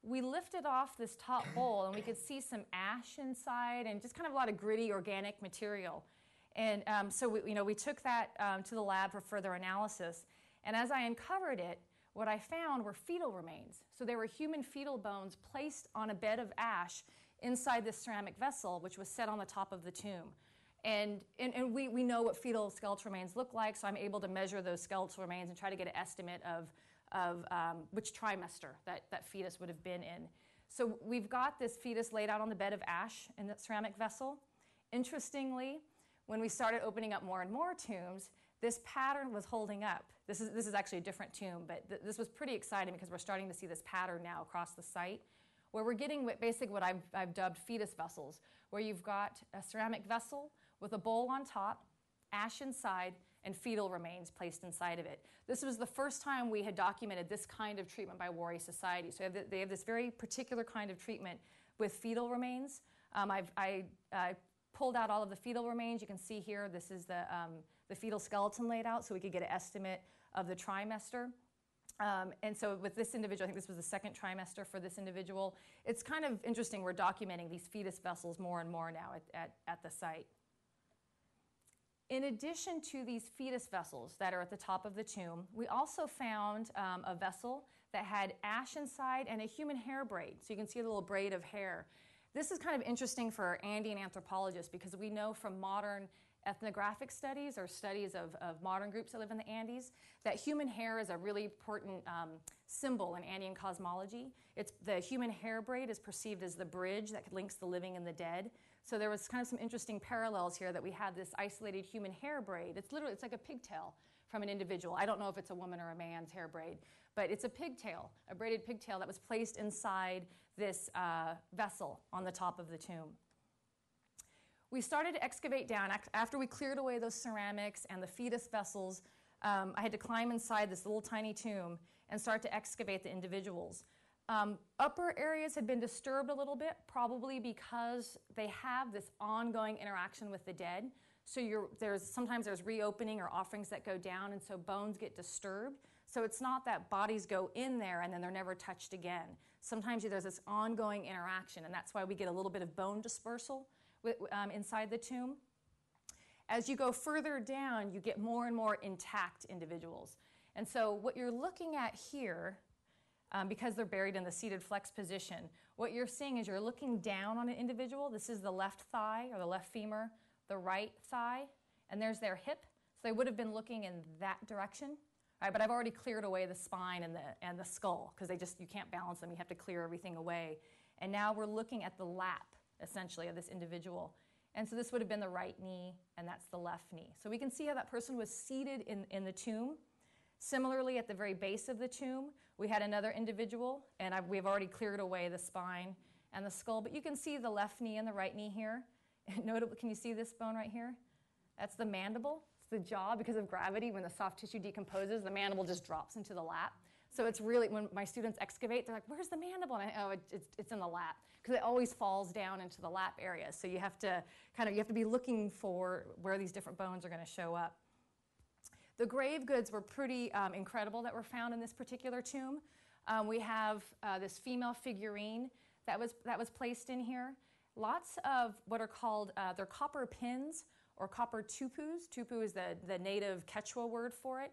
We lifted off this top bowl and we could see some ash inside and just kind of a lot of gritty organic material. And so we took that to the lab for further analysis. And as I uncovered it, what I found were fetal remains. So there were human fetal bones placed on a bed of ash inside this ceramic vessel, which was set on the top of the tomb. And we know what fetal skeletal remains look like, so I'm able to measure those skeletal remains and try to get an estimate of which trimester that fetus would have been in. So we've got this fetus laid out on the bed of ash in that ceramic vessel. Interestingly, when we started opening up more and more tombs, this pattern was holding up. This is actually a different tomb, but this was pretty exciting because we're starting to see this pattern now across the site, where we're getting basically what I've dubbed fetus vessels, where you've got a ceramic vessel with a bowl on top, ash inside, and fetal remains placed inside of it. This was the first time we had documented this kind of treatment by Wari society. So they have this very particular kind of treatment with fetal remains. I pulled out all of the fetal remains. You can see here, this is the fetal skeleton laid out, so we could get an estimate of the trimester. And so with this individual, I think this was the second trimester for this individual. It's kind of interesting, we're documenting these fetus vessels more and more now at the site. In addition to these fetus vessels that are at the top of the tomb, we also found a vessel that had ash inside and a human hair braid. So you can see a little braid of hair. This is kind of interesting for Andean anthropologists because we know from modern ethnographic studies or studies of modern groups that live in the Andes, that human hair is a really important symbol in Andean cosmology. The human hair braid is perceived as the bridge that links the living and the dead. So there was kind of some interesting parallels here that we have this isolated human hair braid. It's like a pigtail from an individual. I don't know if it's a woman or a man's hair braid, but it's a pigtail, a braided pigtail that was placed inside this vessel on the top of the tomb. We started to excavate down. After we cleared away those ceramics and the fetus vessels, I had to climb inside this little tiny tomb and start to excavate the individuals. Upper areas had been disturbed a little bit, probably because they have this ongoing interaction with the dead. So sometimes there's reopening or offerings that go down, and so bones get disturbed. So it's not that bodies go in there and then they're never touched again. Sometimes there's this ongoing interaction, and that's why we get a little bit of bone dispersal inside the tomb. As you go further down, you get more and more intact individuals. And so what you're looking at here, because they're buried in the seated flex position, what you're seeing is you're looking down on an individual. This is the left thigh or the left femur, the right thigh, and there's their hip. So they would have been looking in that direction. All right, but I've already cleared away the spine and the skull because you can't balance them. You have to clear everything away. And now we're looking at the lap, essentially, of this individual. And so this would have been the right knee, and that's the left knee. So we can see how that person was seated in the tomb. Similarly, at the very base of the tomb, we had another individual, and we've already cleared away the spine and the skull. But you can see the left knee and the right knee here. Can you see this bone right here? That's the mandible. It's the jaw. Because of gravity, when the soft tissue decomposes, the mandible just drops into the lap. So it's really, when my students excavate, they're like, where's the mandible? And it's in the lap, because it always falls down into the lap area. So you have to be looking for where these different bones are going to show up. The grave goods were pretty incredible that were found in this particular tomb. We have this female figurine that was placed in here. Lots of what are called, they're copper pins or copper tupus. Tupu is the native Quechua word for it.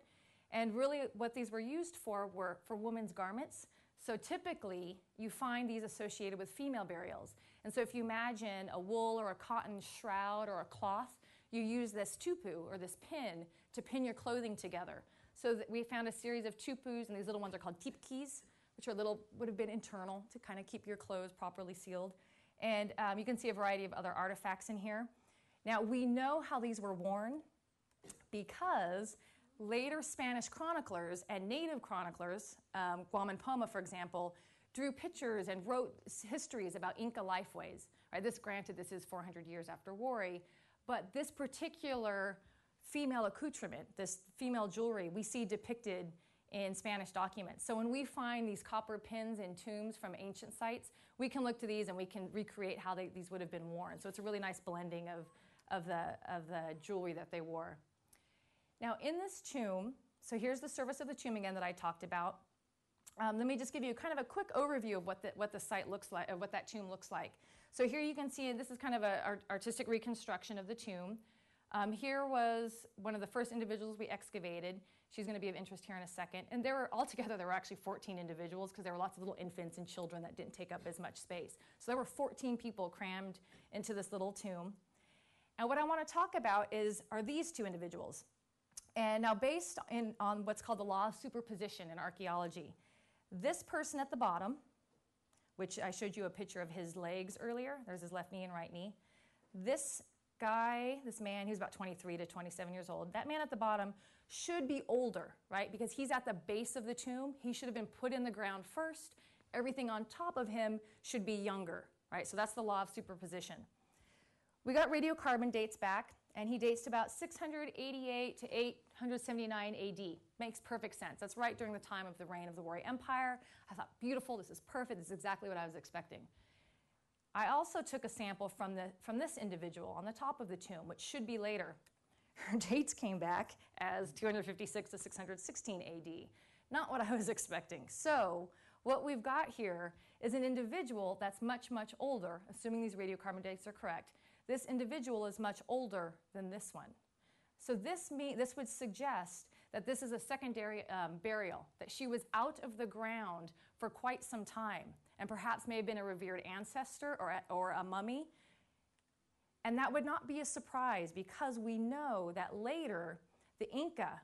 And really what these were used for were for women's garments. So typically you find these associated with female burials. And so if you imagine a wool or a cotton shroud or a cloth, you use this tupu or this pin to pin your clothing together. So we found a series of tupus, and these little ones are called tipkis, which would have been internal to kind of keep your clothes properly sealed. And you can see a variety of other artifacts in here. Now we know how these were worn because later Spanish chroniclers and native chroniclers, Guam and Poma, for example, drew pictures and wrote histories about Inca lifeways. Right? This is 400 years after Wari, but this particular female accoutrement, this female jewelry, we see depicted in Spanish documents. So when we find these copper pins in tombs from ancient sites, we can look to these and we can recreate how these would have been worn. So it's a really nice blending of the jewelry that they wore. Now in this tomb, so here's the surface of the tomb again that I talked about. Let me just give you kind of a quick overview of what the site looks like, of what that tomb looks like. So here you can see this is kind of an artistic reconstruction of the tomb. Here was one of the first individuals we excavated. She's going to be of interest here in a second. And altogether there were actually 14 individuals because there were lots of little infants and children that didn't take up as much space. So there were 14 people crammed into this little tomb. And what I want to talk about are these two individuals. And now based on what's called the law of superposition in archaeology, this person at the bottom, which I showed you a picture of his legs earlier, there's his left knee and right knee. This man, who's about 23 to 27 years old, that man at the bottom should be older, right? Because he's at the base of the tomb. He should have been put in the ground first. Everything on top of him should be younger, right? So that's the law of superposition. We got radiocarbon dates back, and he dates to about 688 to 879 AD. Makes perfect sense. That's right during the time of the reign of the Wari Empire. I thought, beautiful, this is perfect, this is exactly what I was expecting. I also took a sample from this individual on the top of the tomb, which should be later. Her dates came back as 256 to 616 AD. Not what I was expecting. So what we've got here is an individual that's much, much older, assuming these radiocarbon dates are correct. This individual is much older than this one. So this would suggest that this is a secondary burial, that she was out of the ground for quite some time, and perhaps may have been a revered ancestor or a mummy. And that would not be a surprise because we know that later the Inca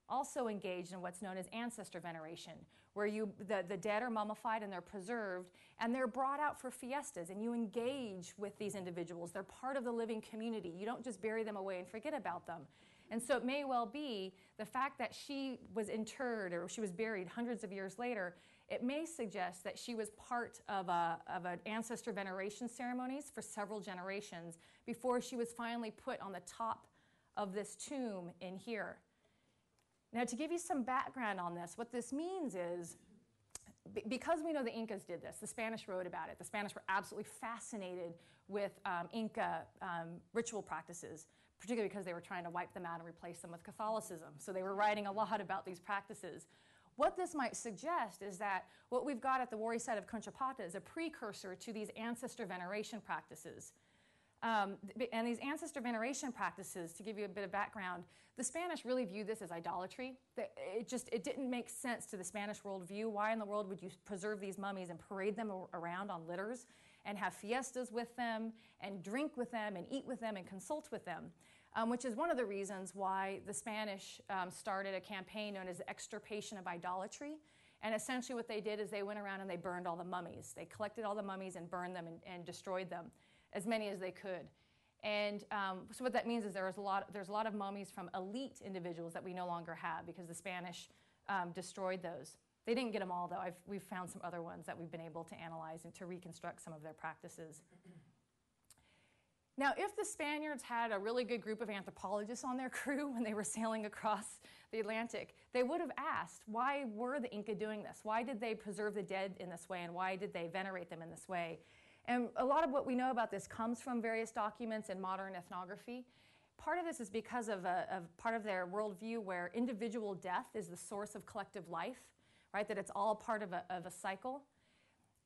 also engaged in what's known as ancestor veneration, where the dead are mummified and they're preserved and they're brought out for fiestas and you engage with these individuals. They're part of the living community. You don't just bury them away and forget about them. And so it may well be the fact that she was interred or she was buried hundreds of years later, it may suggest that she was part of an ancestor veneration ceremonies for several generations before she was finally put on the top of this tomb in here. Now, to give you some background on this, what this means is, because we know the Incas did this, the Spanish wrote about it. The Spanish were absolutely fascinated with Inca ritual practices, particularly because they were trying to wipe them out and replace them with Catholicism. So they were writing a lot about these practices. What this might suggest is that what we've got at the Wari site of Conchapata is a precursor to these ancestor veneration practices. And these ancestor veneration practices, to give you a bit of background, the Spanish really viewed this as idolatry. It didn't make sense to the Spanish worldview. Why in the world would you preserve these mummies and parade them around on litters and have fiestas with them and drink with them and eat with them and consult with them? Which is one of the reasons why the Spanish started a campaign known as the extirpation of idolatry. And essentially what they did is they went around and they burned all the mummies. They collected all the mummies and burned them and destroyed them, as many as they could. And so what that means is there's a lot of mummies from elite individuals that we no longer have because the Spanish destroyed those. They didn't get them all, though. We've found some other ones that we've been able to analyze and to reconstruct some of their practices. Now, if the Spaniards had a really good group of anthropologists on their crew when they were sailing across the Atlantic, they would have asked, why were the Inca doing this? Why did they preserve the dead in this way, and why did they venerate them in this way? And a lot of what we know about this comes from various documents in modern ethnography. Part of this is because of part of their worldview where individual death is the source of collective life, right? That it's all part of a cycle.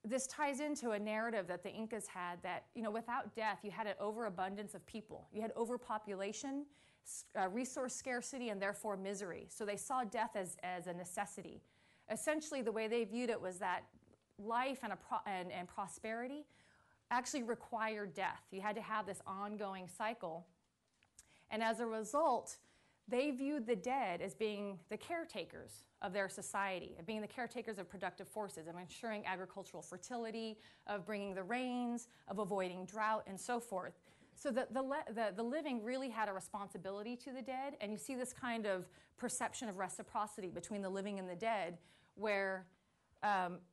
This ties into a narrative that the Incas had that, without death, you had an overabundance of people. You had overpopulation, resource scarcity, and therefore misery. So they saw death as a necessity. Essentially, the way they viewed it was that life and prosperity actually required death. You had to have this ongoing cycle. And as a result, they viewed the dead as being the caretakers of their society, of being the caretakers of productive forces, of ensuring agricultural fertility, of bringing the rains, of avoiding drought, and so forth. So the living really had a responsibility to the dead, and you see this kind of perception of reciprocity between the living and the dead, where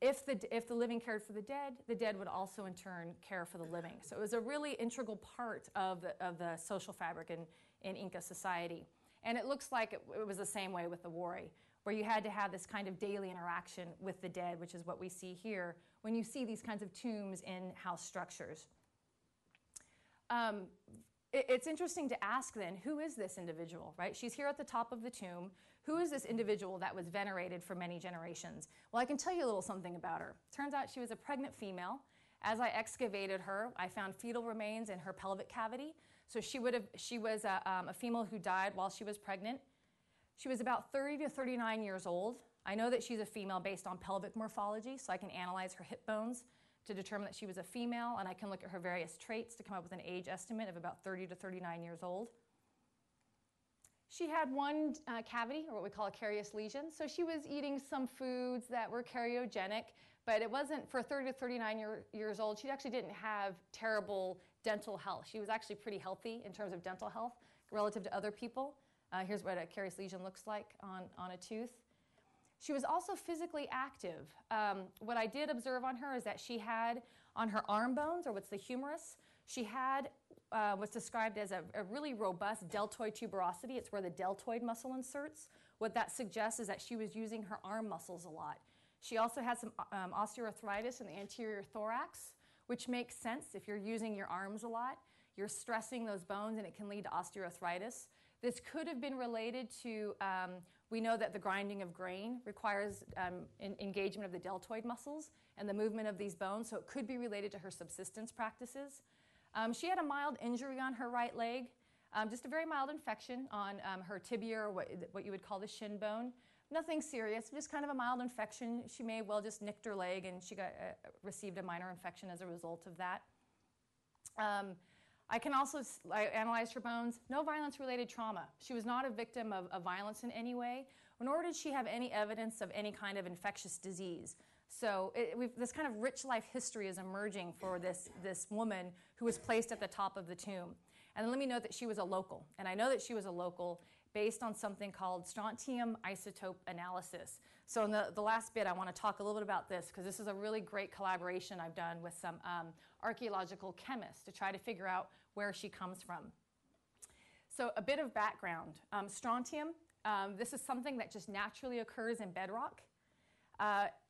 if the living cared for the dead would also in turn care for the living. So it was a really integral part of the social fabric in Inca society. And it looks like it was the same way with the Wari, where you had to have this kind of daily interaction with the dead, which is what we see here when you see these kinds of tombs in house structures. It's interesting to ask then, who is this individual, right? She's here at the top of the tomb. Who is this individual that was venerated for many generations? Well, I can tell you a little something about her. Turns out she was a pregnant female. As I excavated her, I found fetal remains in her pelvic cavity. So she was a female who died while she was pregnant. She was about 30 to 39 years old. I know that she's a female based on pelvic morphology, so I can analyze her hip bones to determine that she was a female, and I can look at her various traits to come up with an age estimate of about 30 to 39 years old. She had one cavity, or what we call a carious lesion, so she was eating some foods that were cariogenic, but it wasn't, for 30 to 39 years old, she actually didn't have terrible dental health. She was actually pretty healthy in terms of dental health relative to other people. Here's what a carious lesion looks like on a tooth. She was also physically active. What I did observe on her is that she had on her arm bones, or what's the humerus, she had what's described as a really robust deltoid tuberosity. It's where the deltoid muscle inserts. What that suggests is that she was using her arm muscles a lot. She also had some osteoarthritis in the anterior thorax, which makes sense. If you're using your arms a lot, you're stressing those bones and it can lead to osteoarthritis. This could have been related to, we know that the grinding of grain requires engagement of the deltoid muscles and the movement of these bones, so it could be related to her subsistence practices. She had a mild injury on her right leg, just a very mild infection on her tibia, or what you would call the shin bone. Nothing serious, just kind of a mild infection. She may have well just nicked her leg and she received a minor infection as a result of that. I can also, I analyzed her bones, no violence-related trauma. She was not a victim of violence in any way, nor did she have any evidence of any kind of infectious disease. So this kind of rich life history is emerging for this woman who was placed at the top of the tomb. And then let me note that she was a local. And I know that she was a local based on something called strontium isotope analysis. So in the last bit, I want to talk a little bit about this because this is a really great collaboration I've done with some archaeological chemists to try to figure out where she comes from. So a bit of background. Strontium, this is something that just naturally occurs in bedrock.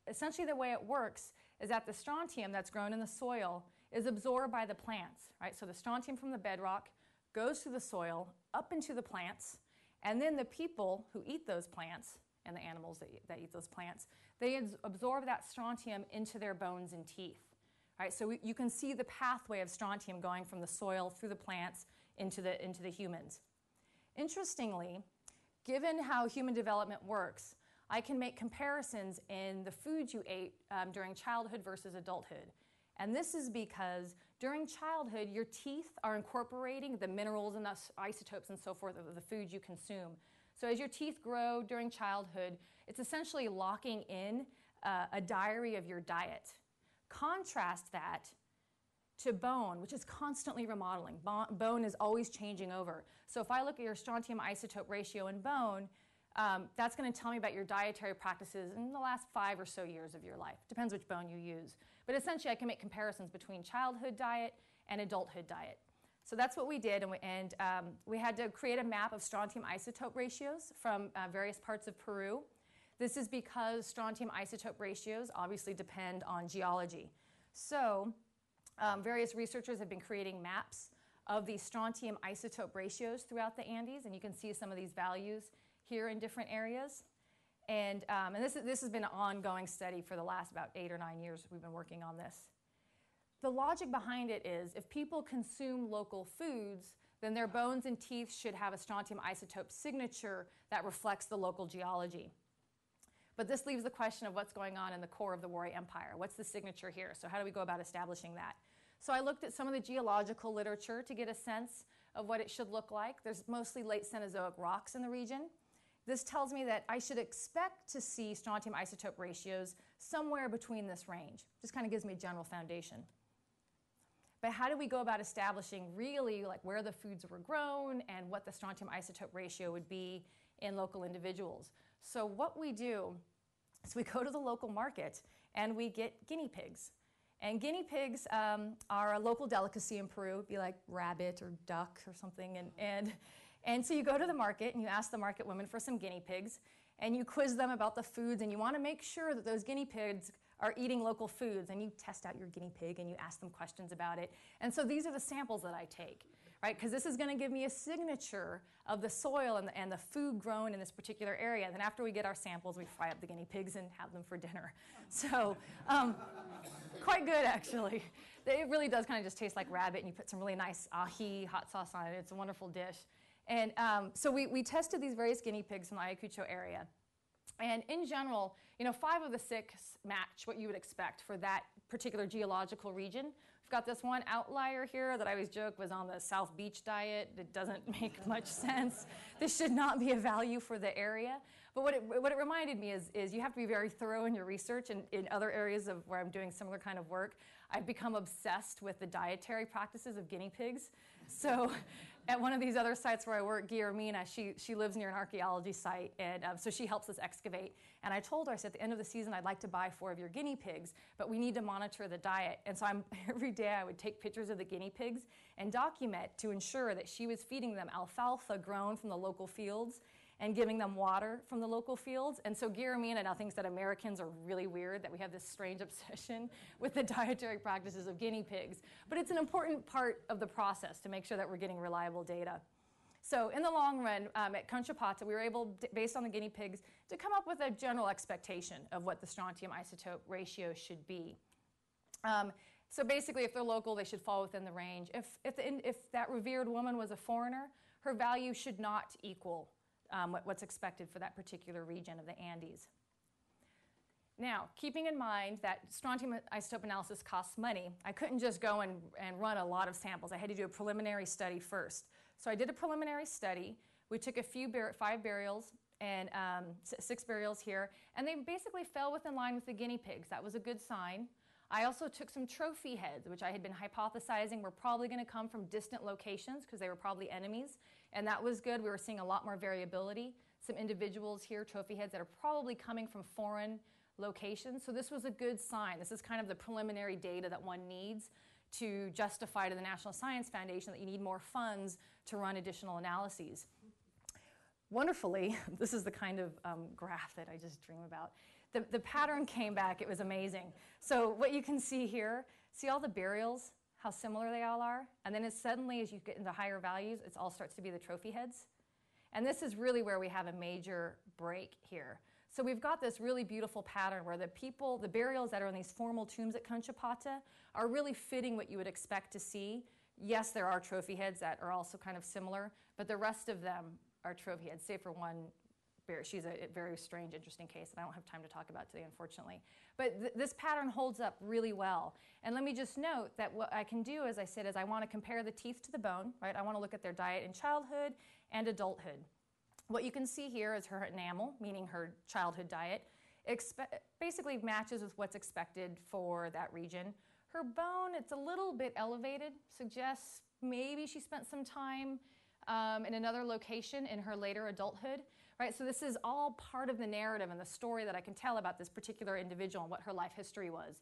Essentially the way it works is that the strontium that's grown in the soil is absorbed by the plants, right? So the strontium from the bedrock goes through the soil, up into the plants, and then the people who eat those plants, and the animals that eat those plants, they absorb that strontium into their bones and teeth. Right? So you can see the pathway of strontium going from the soil through the plants into the humans. Interestingly, given how human development works, I can make comparisons in the foods you ate during childhood versus adulthood. And this is because during childhood, your teeth are incorporating the minerals and the isotopes and so forth of the foods you consume. So as your teeth grow during childhood, it's essentially locking in a diary of your diet. Contrast that to bone, which is constantly remodeling. Bone is always changing over. So if I look at your strontium isotope ratio in bone, that's going to tell me about your dietary practices in the last 5 or so years of your life. Depends which bone you use. But essentially, I can make comparisons between childhood diet and adulthood diet. So that's what we did, and we had to create a map of strontium isotope ratios from various parts of Peru. This is because strontium isotope ratios obviously depend on geology. So various researchers have been creating maps of these strontium isotope ratios throughout the Andes, and you can see some of these values here in different areas. And this has been an ongoing study for the last about 8 or 9 years we've been working on this. The logic behind it is if people consume local foods, then their bones and teeth should have a strontium isotope signature that reflects the local geology. But this leaves the question of what's going on in the core of the Wari Empire. What's the signature here? So how do we go about establishing that? So I looked at some of the geological literature to get a sense of what it should look like. There's mostly late Cenozoic rocks in the region. This tells me that I should expect to see strontium isotope ratios somewhere between this range. Just kind of gives me a general foundation. But how do we go about establishing really like where the foods were grown and what the strontium isotope ratio would be in local individuals? So what we do is we go to the local market and we get guinea pigs. And guinea pigs are a local delicacy in Peru. It'd be like rabbit or duck or something. And so you go to the market and you ask the market women for some guinea pigs and you quiz them about the foods and you want to make sure that those guinea pigs are eating local foods, and you test out your guinea pig and you ask them questions about it. And so these are the samples that I take, right? Because this is going to give me a signature of the soil and the food grown in this particular area. And then after we get our samples, we fry up the guinea pigs and have them for dinner. So quite good, actually. It really does kind of just taste like rabbit, and you put some really nice ají hot sauce on it. It's a wonderful dish. And so we tested these various guinea pigs from the Ayacucho area. And in general, 5 of the 6 match what you would expect for that particular geological region. We've got this one outlier here that I always joke was on the South Beach diet. It doesn't make much sense. This should not be a value for the area. But what it reminded me is you have to be very thorough in your research. And in other areas of where I'm doing similar kind of work, I've become obsessed with the dietary practices of guinea pigs. So at one of these other sites where I work, Guillermina, she lives near an archaeology site, and so she helps us excavate. And I told her, I said, at the end of the season, I'd like to buy 4 of your guinea pigs, but we need to monitor the diet. And so every day I would take pictures of the guinea pigs and document to ensure that she was feeding them alfalfa grown from the local fields and giving them water from the local fields. And so Guillermina now thinks that Americans are really weird, that we have this strange obsession with the dietary practices of guinea pigs. But it's an important part of the process to make sure that we're getting reliable data. So in the long run, at Conchapata, we were able, based on the guinea pigs, to come up with a general expectation of what the strontium isotope ratio should be. So basically, if they're local, they should fall within the range. If that revered woman was a foreigner, her value should not equal what's expected for that particular region of the Andes. Now, keeping in mind that strontium isotope analysis costs money, I couldn't just go and run a lot of samples. I had to do a preliminary study first. So I did a preliminary study. We took 5 burials and 6 burials here, and they basically fell within line with the guinea pigs. That was a good sign. I also took some trophy heads, which I had been hypothesizing were probably going to come from distant locations because they were probably enemies, and that was good. We were seeing a lot more variability. Some individuals here, trophy heads, that are probably coming from foreign locations. So this was a good sign. This is kind of the preliminary data that one needs to justify to the National Science Foundation that you need more funds to run additional analyses. Wonderfully, this is the kind of graph that I just dream about. The pattern came back. It was amazing. So what you can see here, see all the burials, how similar they all are? And then suddenly, as you get into higher values, it all starts to be the trophy heads. And this is really where we have a major break here. So we've got this really beautiful pattern where the burials that are in these formal tombs at Conchapata are really fitting what you would expect to see. Yes, there are trophy heads that are also kind of similar, but the rest of them are trophy heads, save for one burial. She's a very strange, interesting case that I don't have time to talk about today, unfortunately. But this pattern holds up really well. And let me just note that what I can do, as I said, is I want to compare the teeth to the bone, right? I want to look at their diet in childhood and adulthood. What you can see here is her enamel, meaning her childhood diet, basically matches with what's expected for that region. Her bone, it's a little bit elevated, suggests maybe she spent some time in another location in her later adulthood, right? So this is all part of the narrative and the story that I can tell about this particular individual and what her life history was.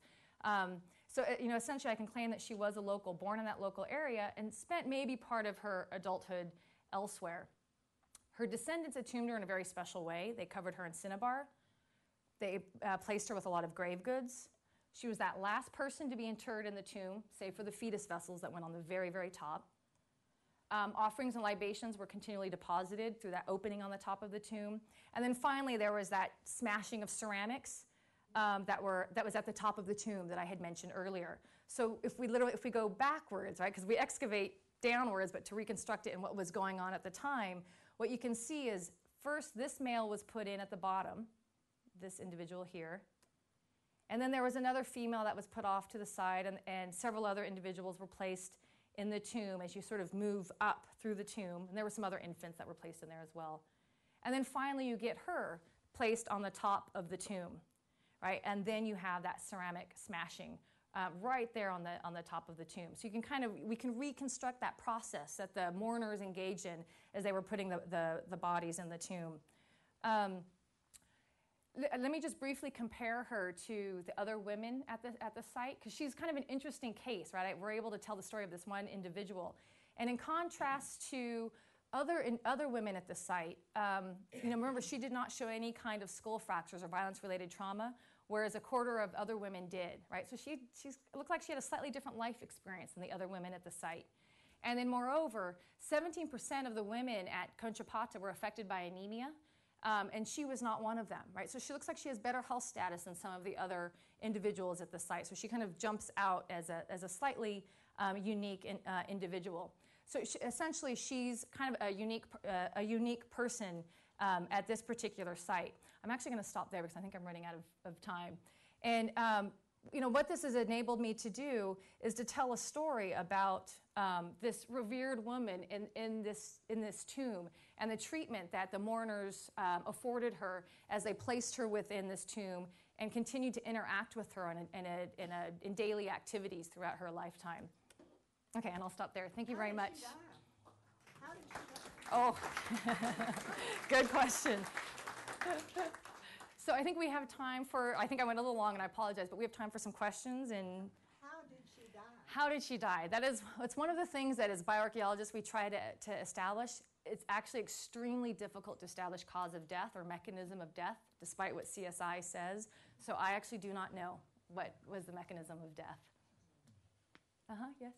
So essentially I can claim that she was a local, born in that local area, and spent maybe part of her adulthood elsewhere. Her descendants entombed her in a very special way. They covered her in cinnabar. They placed her with a lot of grave goods. She was that last person to be interred in the tomb, save for the fetus vessels that went on the very, very top. Offerings and libations were continually deposited through that opening on the top of the tomb. And then finally, there was that smashing of ceramics that was at the top of the tomb that I had mentioned earlier. So if we go backwards, right, because we excavate downwards, but to reconstruct it and what was going on at the time, what you can see is first this male was put in at the bottom, this individual here. And then there was another female that was put off to the side, and several other individuals were placed in the tomb as you sort of move up through the tomb. And there were some other infants that were placed in there as well. And then finally you get her placed on the top of the tomb, right? And then you have that ceramic smashing right there on the top of the tomb. So you can we can reconstruct that process that the mourners engaged in as they were putting the bodies in the tomb. Let me just briefly compare her to the other women at the site, because she's kind of an interesting case, right? We're able to tell the story of this one individual. And in contrast to other women at the site, remember, she did not show any kind of skull fractures or violence-related trauma, whereas a quarter of other women did, right? So she looked like she had a slightly different life experience than the other women at the site. And then moreover, 17% of the women at Conchapata were affected by anemia, and she was not one of them, right? So she looks like she has better health status than some of the other individuals at the site. So she kind of jumps out as a slightly unique individual. So essentially, she's kind of a unique person at this particular site. I'm actually going to stop there because I think I'm running out of time. And what this has enabled me to do is to tell a story about this revered woman in this tomb and the treatment that the mourners afforded her as they placed her within this tomb and continued to interact with her in daily activities throughout her lifetime. Okay, and I'll stop there. Thank you very much. How did she die? Oh, good question. So I think we have time I think I went a little long and I apologize, but we have time for some questions. And How did she die? how did she die? It's one of the things that as bioarchaeologists we try to establish. It's actually extremely difficult to establish cause of death or mechanism of death, despite what CSI says. So I actually do not know what was the mechanism of death. Yes?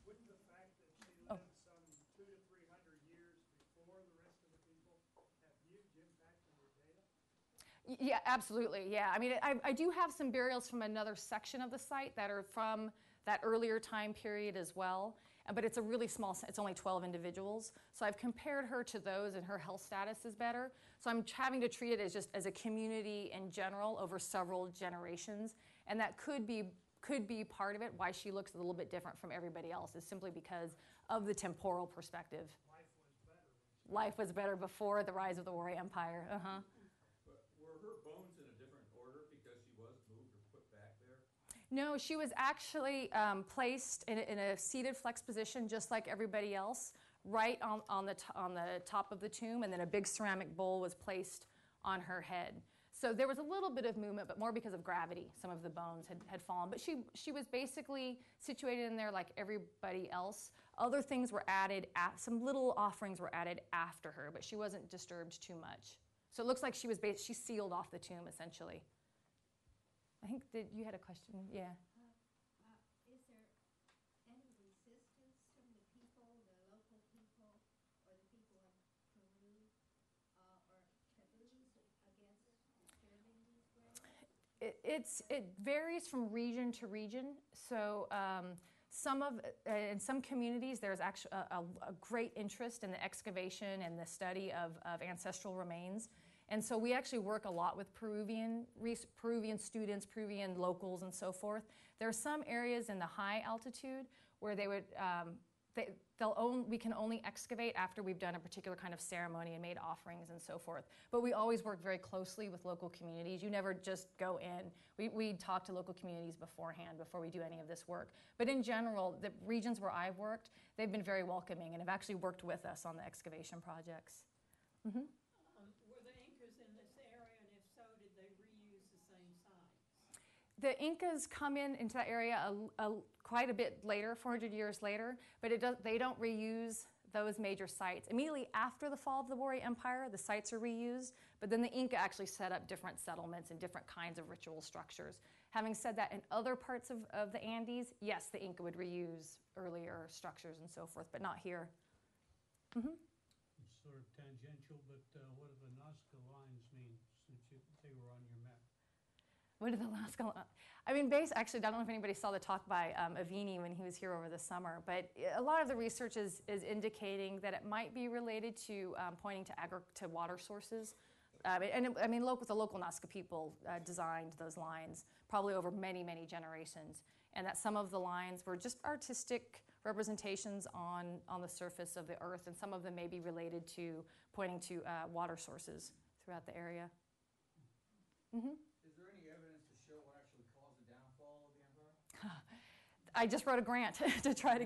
Wouldn't the fact that she lived some 200 to 300 years before the rest of the people have huge impact on your data? Yeah, absolutely. Yeah, I mean, I do have some burials from another section of the site that are from that earlier time period as well. but it's a really small, it's only 12 individuals. So I've compared her to those, and her health status is better. So I'm having to treat it as just as a community in general over several generations, and that could be part of it. Why she looks a little bit different from everybody else is simply because of the temporal perspective. Life was better before the rise of the Wari Empire. But were her bones in a different order because she was moved or put back there? No, she was actually placed in a seated flex position just like everybody else, right on the top of the tomb, and then a big ceramic bowl was placed on her head. So there was a little bit of movement, but more because of gravity. Some of the bones had fallen. But she was basically situated in there like everybody else. Other things were added, some little offerings were added after her, but she wasn't disturbed too much. So it looks like she sealed off the tomb, essentially. I think that you had a question, yeah. Is there any resistance from the people, the local people, or the people of Peru, or taboos against disturbing these graves? It varies from region to region. So in some communities, there's actually a great interest in the excavation and the study of ancestral remains. And so we actually work a lot with Peruvian students, Peruvian locals, and so forth. There are some areas in the high altitude where they would, we can only excavate after we've done a particular kind of ceremony and made offerings and so forth. But we always work very closely with local communities. You never just go in. We talk to local communities beforehand before we do any of this work. But in general, the regions where I've worked, they've been very welcoming and have actually worked with us on the excavation projects. Mm-hmm. Were the Incas in this area, and if so, did they reuse the same sites? The Incas come into that area quite a bit later, 400 years later, but they don't reuse those major sites. Immediately after the fall of the Wari Empire, the sites are reused, but then the Inca actually set up different settlements and different kinds of ritual structures. Having said that, in other parts of the Andes, yes, the Inca would reuse earlier structures and so forth, but not here. Mm-hmm. It's sort of tangential, but what do the Nazca lines mean, since they were on your map? What are the Nazca? I mean, actually, I don't know if anybody saw the talk by Avini when he was here over the summer, but a lot of the research is indicating that it might be related to pointing to water sources. The local Nazca people designed those lines probably over many, many generations, and that some of the lines were just artistic representations on the surface of the earth, and some of them may be related to pointing to water sources throughout the area. Mm-hmm. Is there any evidence to show what actually caused the downfall of the empire? I just wrote a grant to try to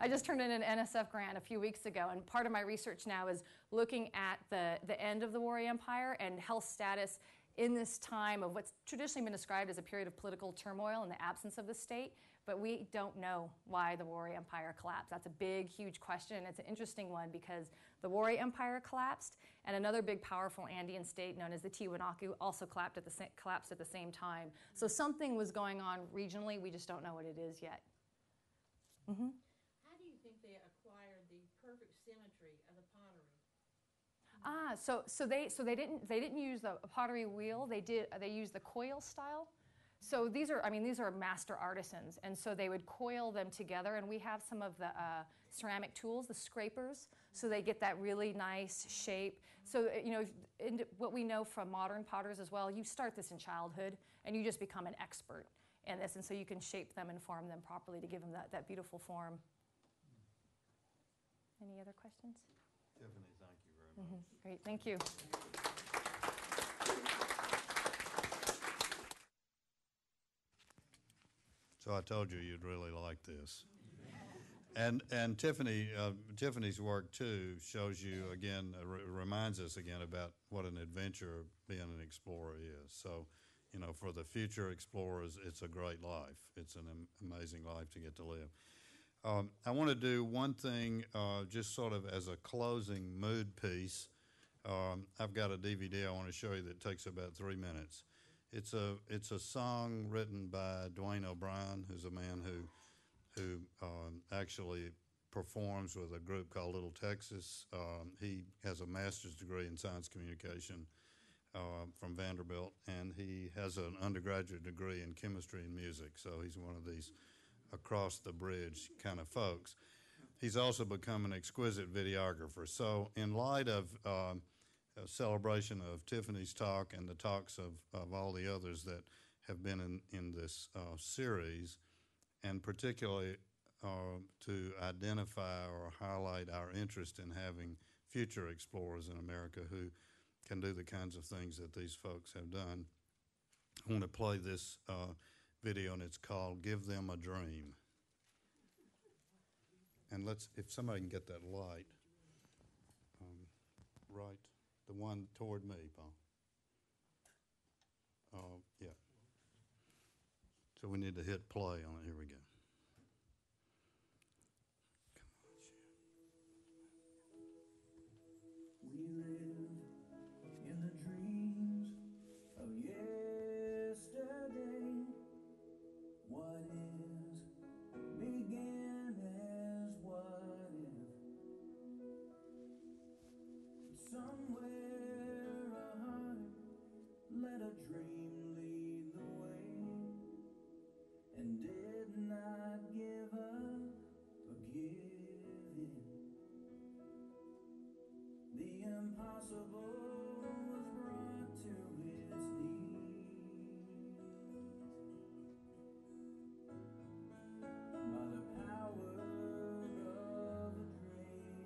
I just turned in an NSF grant a few weeks ago, and part of my research now is looking at the end of the Wari Empire and health status in this time of what's traditionally been described as a period of political turmoil and the absence of the state, but we don't know why the Wari Empire collapsed. That's a big, huge question, and it's an interesting one because the Wari Empire collapsed, and another big, powerful Andean state known as the Tiwanaku also collapsed at the same time. So something was going on regionally. We just don't know what it is yet. Mm-hmm. How do you think they acquired the perfect symmetry of the pottery? So they didn't use the pottery wheel. They used the coil style. So these are master artisans, and so they would coil them together. And we have some of the ceramic tools, the scrapers, so they get that really nice shape. So what we know from modern potters as well, you start this in childhood, and you just become an expert in this, and so you can shape them and form them properly to give them that beautiful form. Any other questions? Tiffany, thank you very much. Mm-hmm. Great, thank you. So I told you you'd really like this. And Tiffany's work too shows you again, reminds us again about what an adventure being an explorer is. So, for the future explorers, it's a great life. It's an amazing life to get to live. I want to do one thing just sort of as a closing mood piece. I've got a DVD I want to show you that takes about 3 minutes. It's a song written by Dwayne O'Brien, who's a man who actually performs with a group called Little Texas. He has a master's degree in science communication from Vanderbilt, and he has an undergraduate degree in chemistry and music. So he's one of these across the bridge kind of folks. he's also become an exquisite videographer. So in light of a celebration of Tiffany's talk and the talks of all the others that have been in this series, and particularly to identify or highlight our interest in having future explorers in America who can do the kinds of things that these folks have done, I want to play this video, and it's called Give Them a Dream. And if somebody can get that light, right, the one toward me, Paul. Yeah. So we need to hit play on it. Here we go. We live in the dreams of yesterday. What is began as what if. Somewhere a heart let a dream lead the way, and did not give up or give in. The impossible was brought to its knees by the power of a dream.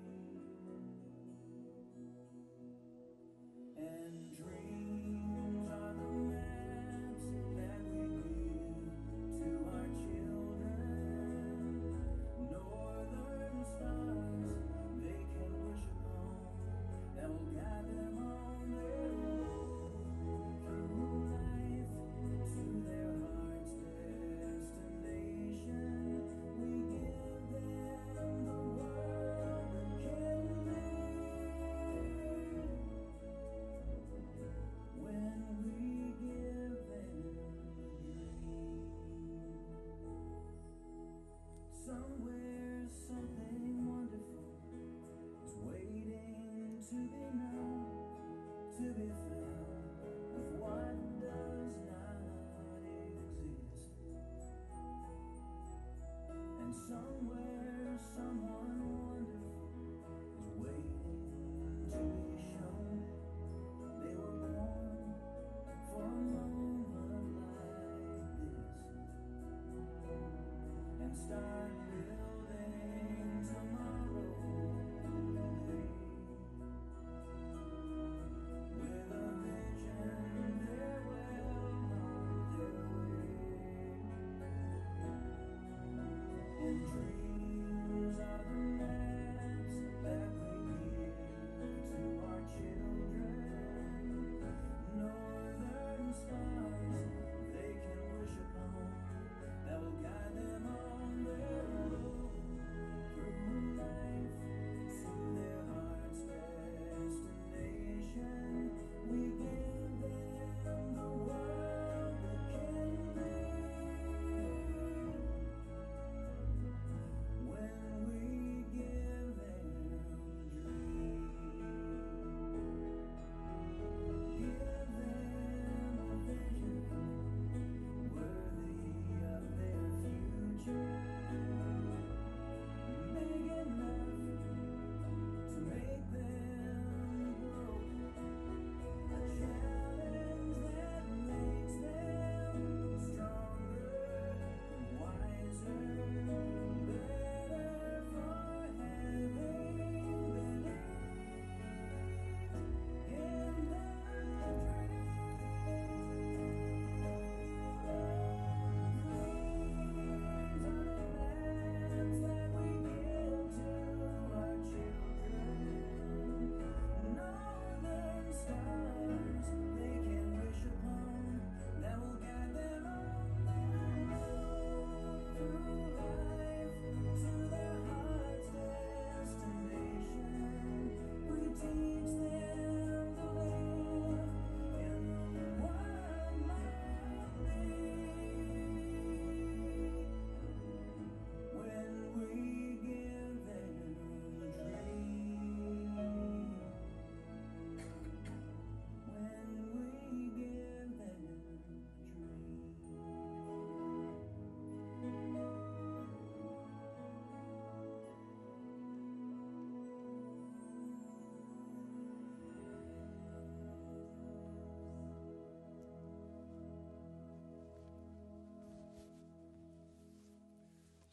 And dreams are the maps that we give to our children. Northern stars they can wish upon, that will guide them on their road through life to their heart's destination. We give them the world can be when we give them a dream. Somewhere something wonderful is waiting to be known, to be found with what does not exist. And somewhere someone wonderful is waiting to be shown. They were born for a moment like this, and start building tomorrow day with a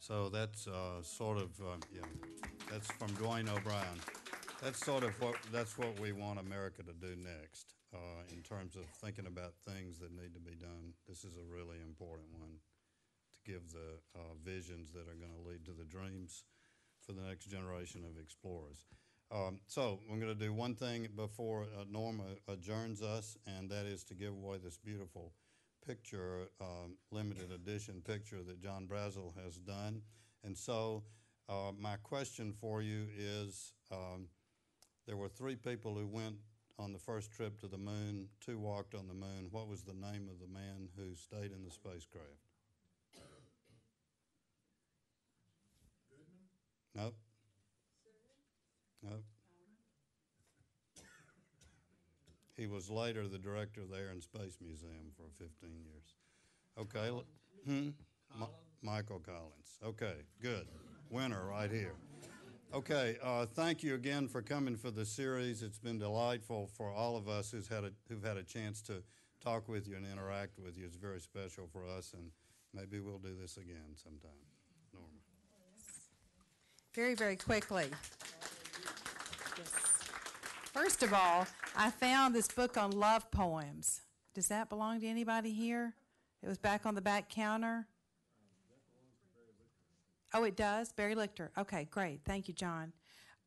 So that's sort of, yeah, that's from Dwayne O'Brien. That's sort of what we want America to do next in terms of thinking about things that need to be done. This is a really important one to give the visions that are going to lead to the dreams for the next generation of explorers. So I'm going to do one thing before Norma adjourns us, and that is to give away this beautiful picture, limited edition picture that John Brazel has done. And so my question for you is, there were 3 people who went on the first trip to the moon, 2 walked on the moon. What was the name of the man who stayed in the spacecraft? Nope. Nope. He was later the director of the Air and Space Museum for 15 years. Okay. Michael Collins. Okay, good. Winner right here. Okay, thank you again for coming for the series. It's been delightful for all of us who've had a chance to talk with you and interact with you. It's very special for us, and maybe we'll do this again sometime. Norma. Very, very quickly. Yes. First of all, I found this book on love poems. Does that belong to anybody here? It was back on the back counter. Oh, it does? Barry Lichter. Okay, great. Thank you, John.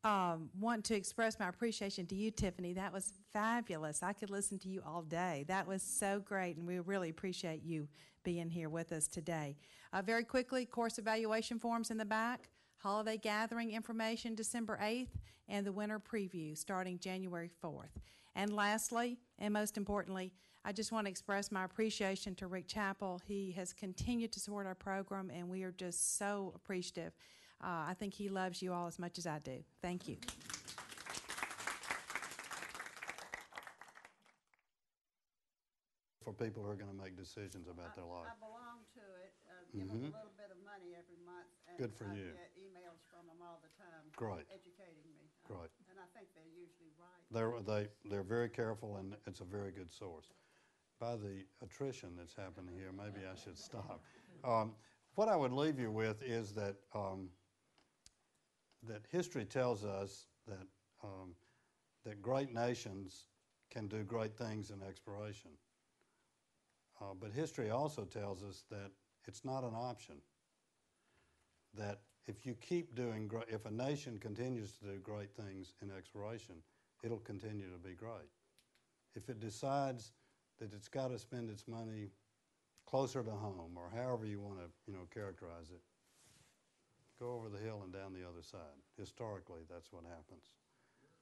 Want to express my appreciation to you, Tiffany. That was fabulous. I could listen to you all day. That was so great, and we really appreciate you being here with us today. Very quickly, course evaluation forms in the back, holiday gathering information December 8th, and the winter preview starting January 4th. And lastly, and most importantly, I just want to express my appreciation to Rick Chappell. He has continued to support our program, and we are just so appreciative. I think he loves you all as much as I do. Thank you. For people who are going to make decisions about their life. I belong to it. Give them a little bit of money every month. And good for I you. get emails from them all the time. Great. Educating me. Great. And I think they're usually right. They're very careful, and it's a very good source. By the attrition that's happening here, maybe I should stop. What I would leave you with is that that history tells us that that great nations can do great things in exploration. But history also tells us that it's not an option. That if you keep doing great, if a nation continues to do great things in exploration, it'll continue to be great. If it decides that it's got to spend its money closer to home, or however you want to, characterize it, go over the hill and down the other side. Historically, that's what happens.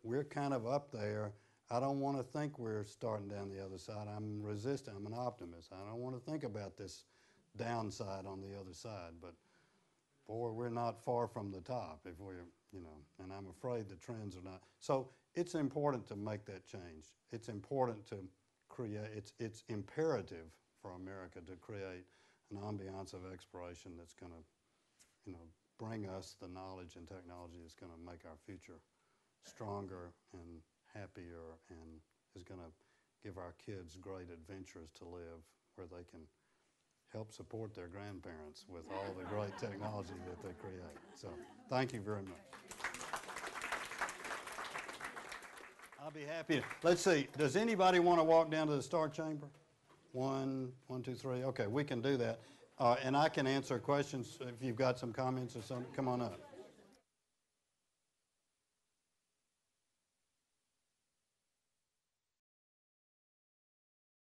We're kind of up there. I don't want to think we're starting down the other side. I'm resistant. I'm an optimist. I don't want to think about this downside on the other side, but boy, we're not far from the top if we're, and I'm afraid the trends are not. So it's important to make that change. It's important to create, it's imperative for America to create an ambiance of exploration that's going to, bring us the knowledge and technology that's going to make our future stronger and happier, and is going to give our kids great adventures to live where they can help support their grandparents with all the great technology that they create. So thank you very much. I'll be happy. Let's see, does anybody want to walk down to the Star Chamber? 1, 2, 3. Okay, we can do that. And I can answer questions if you've got some comments or something. Come on up.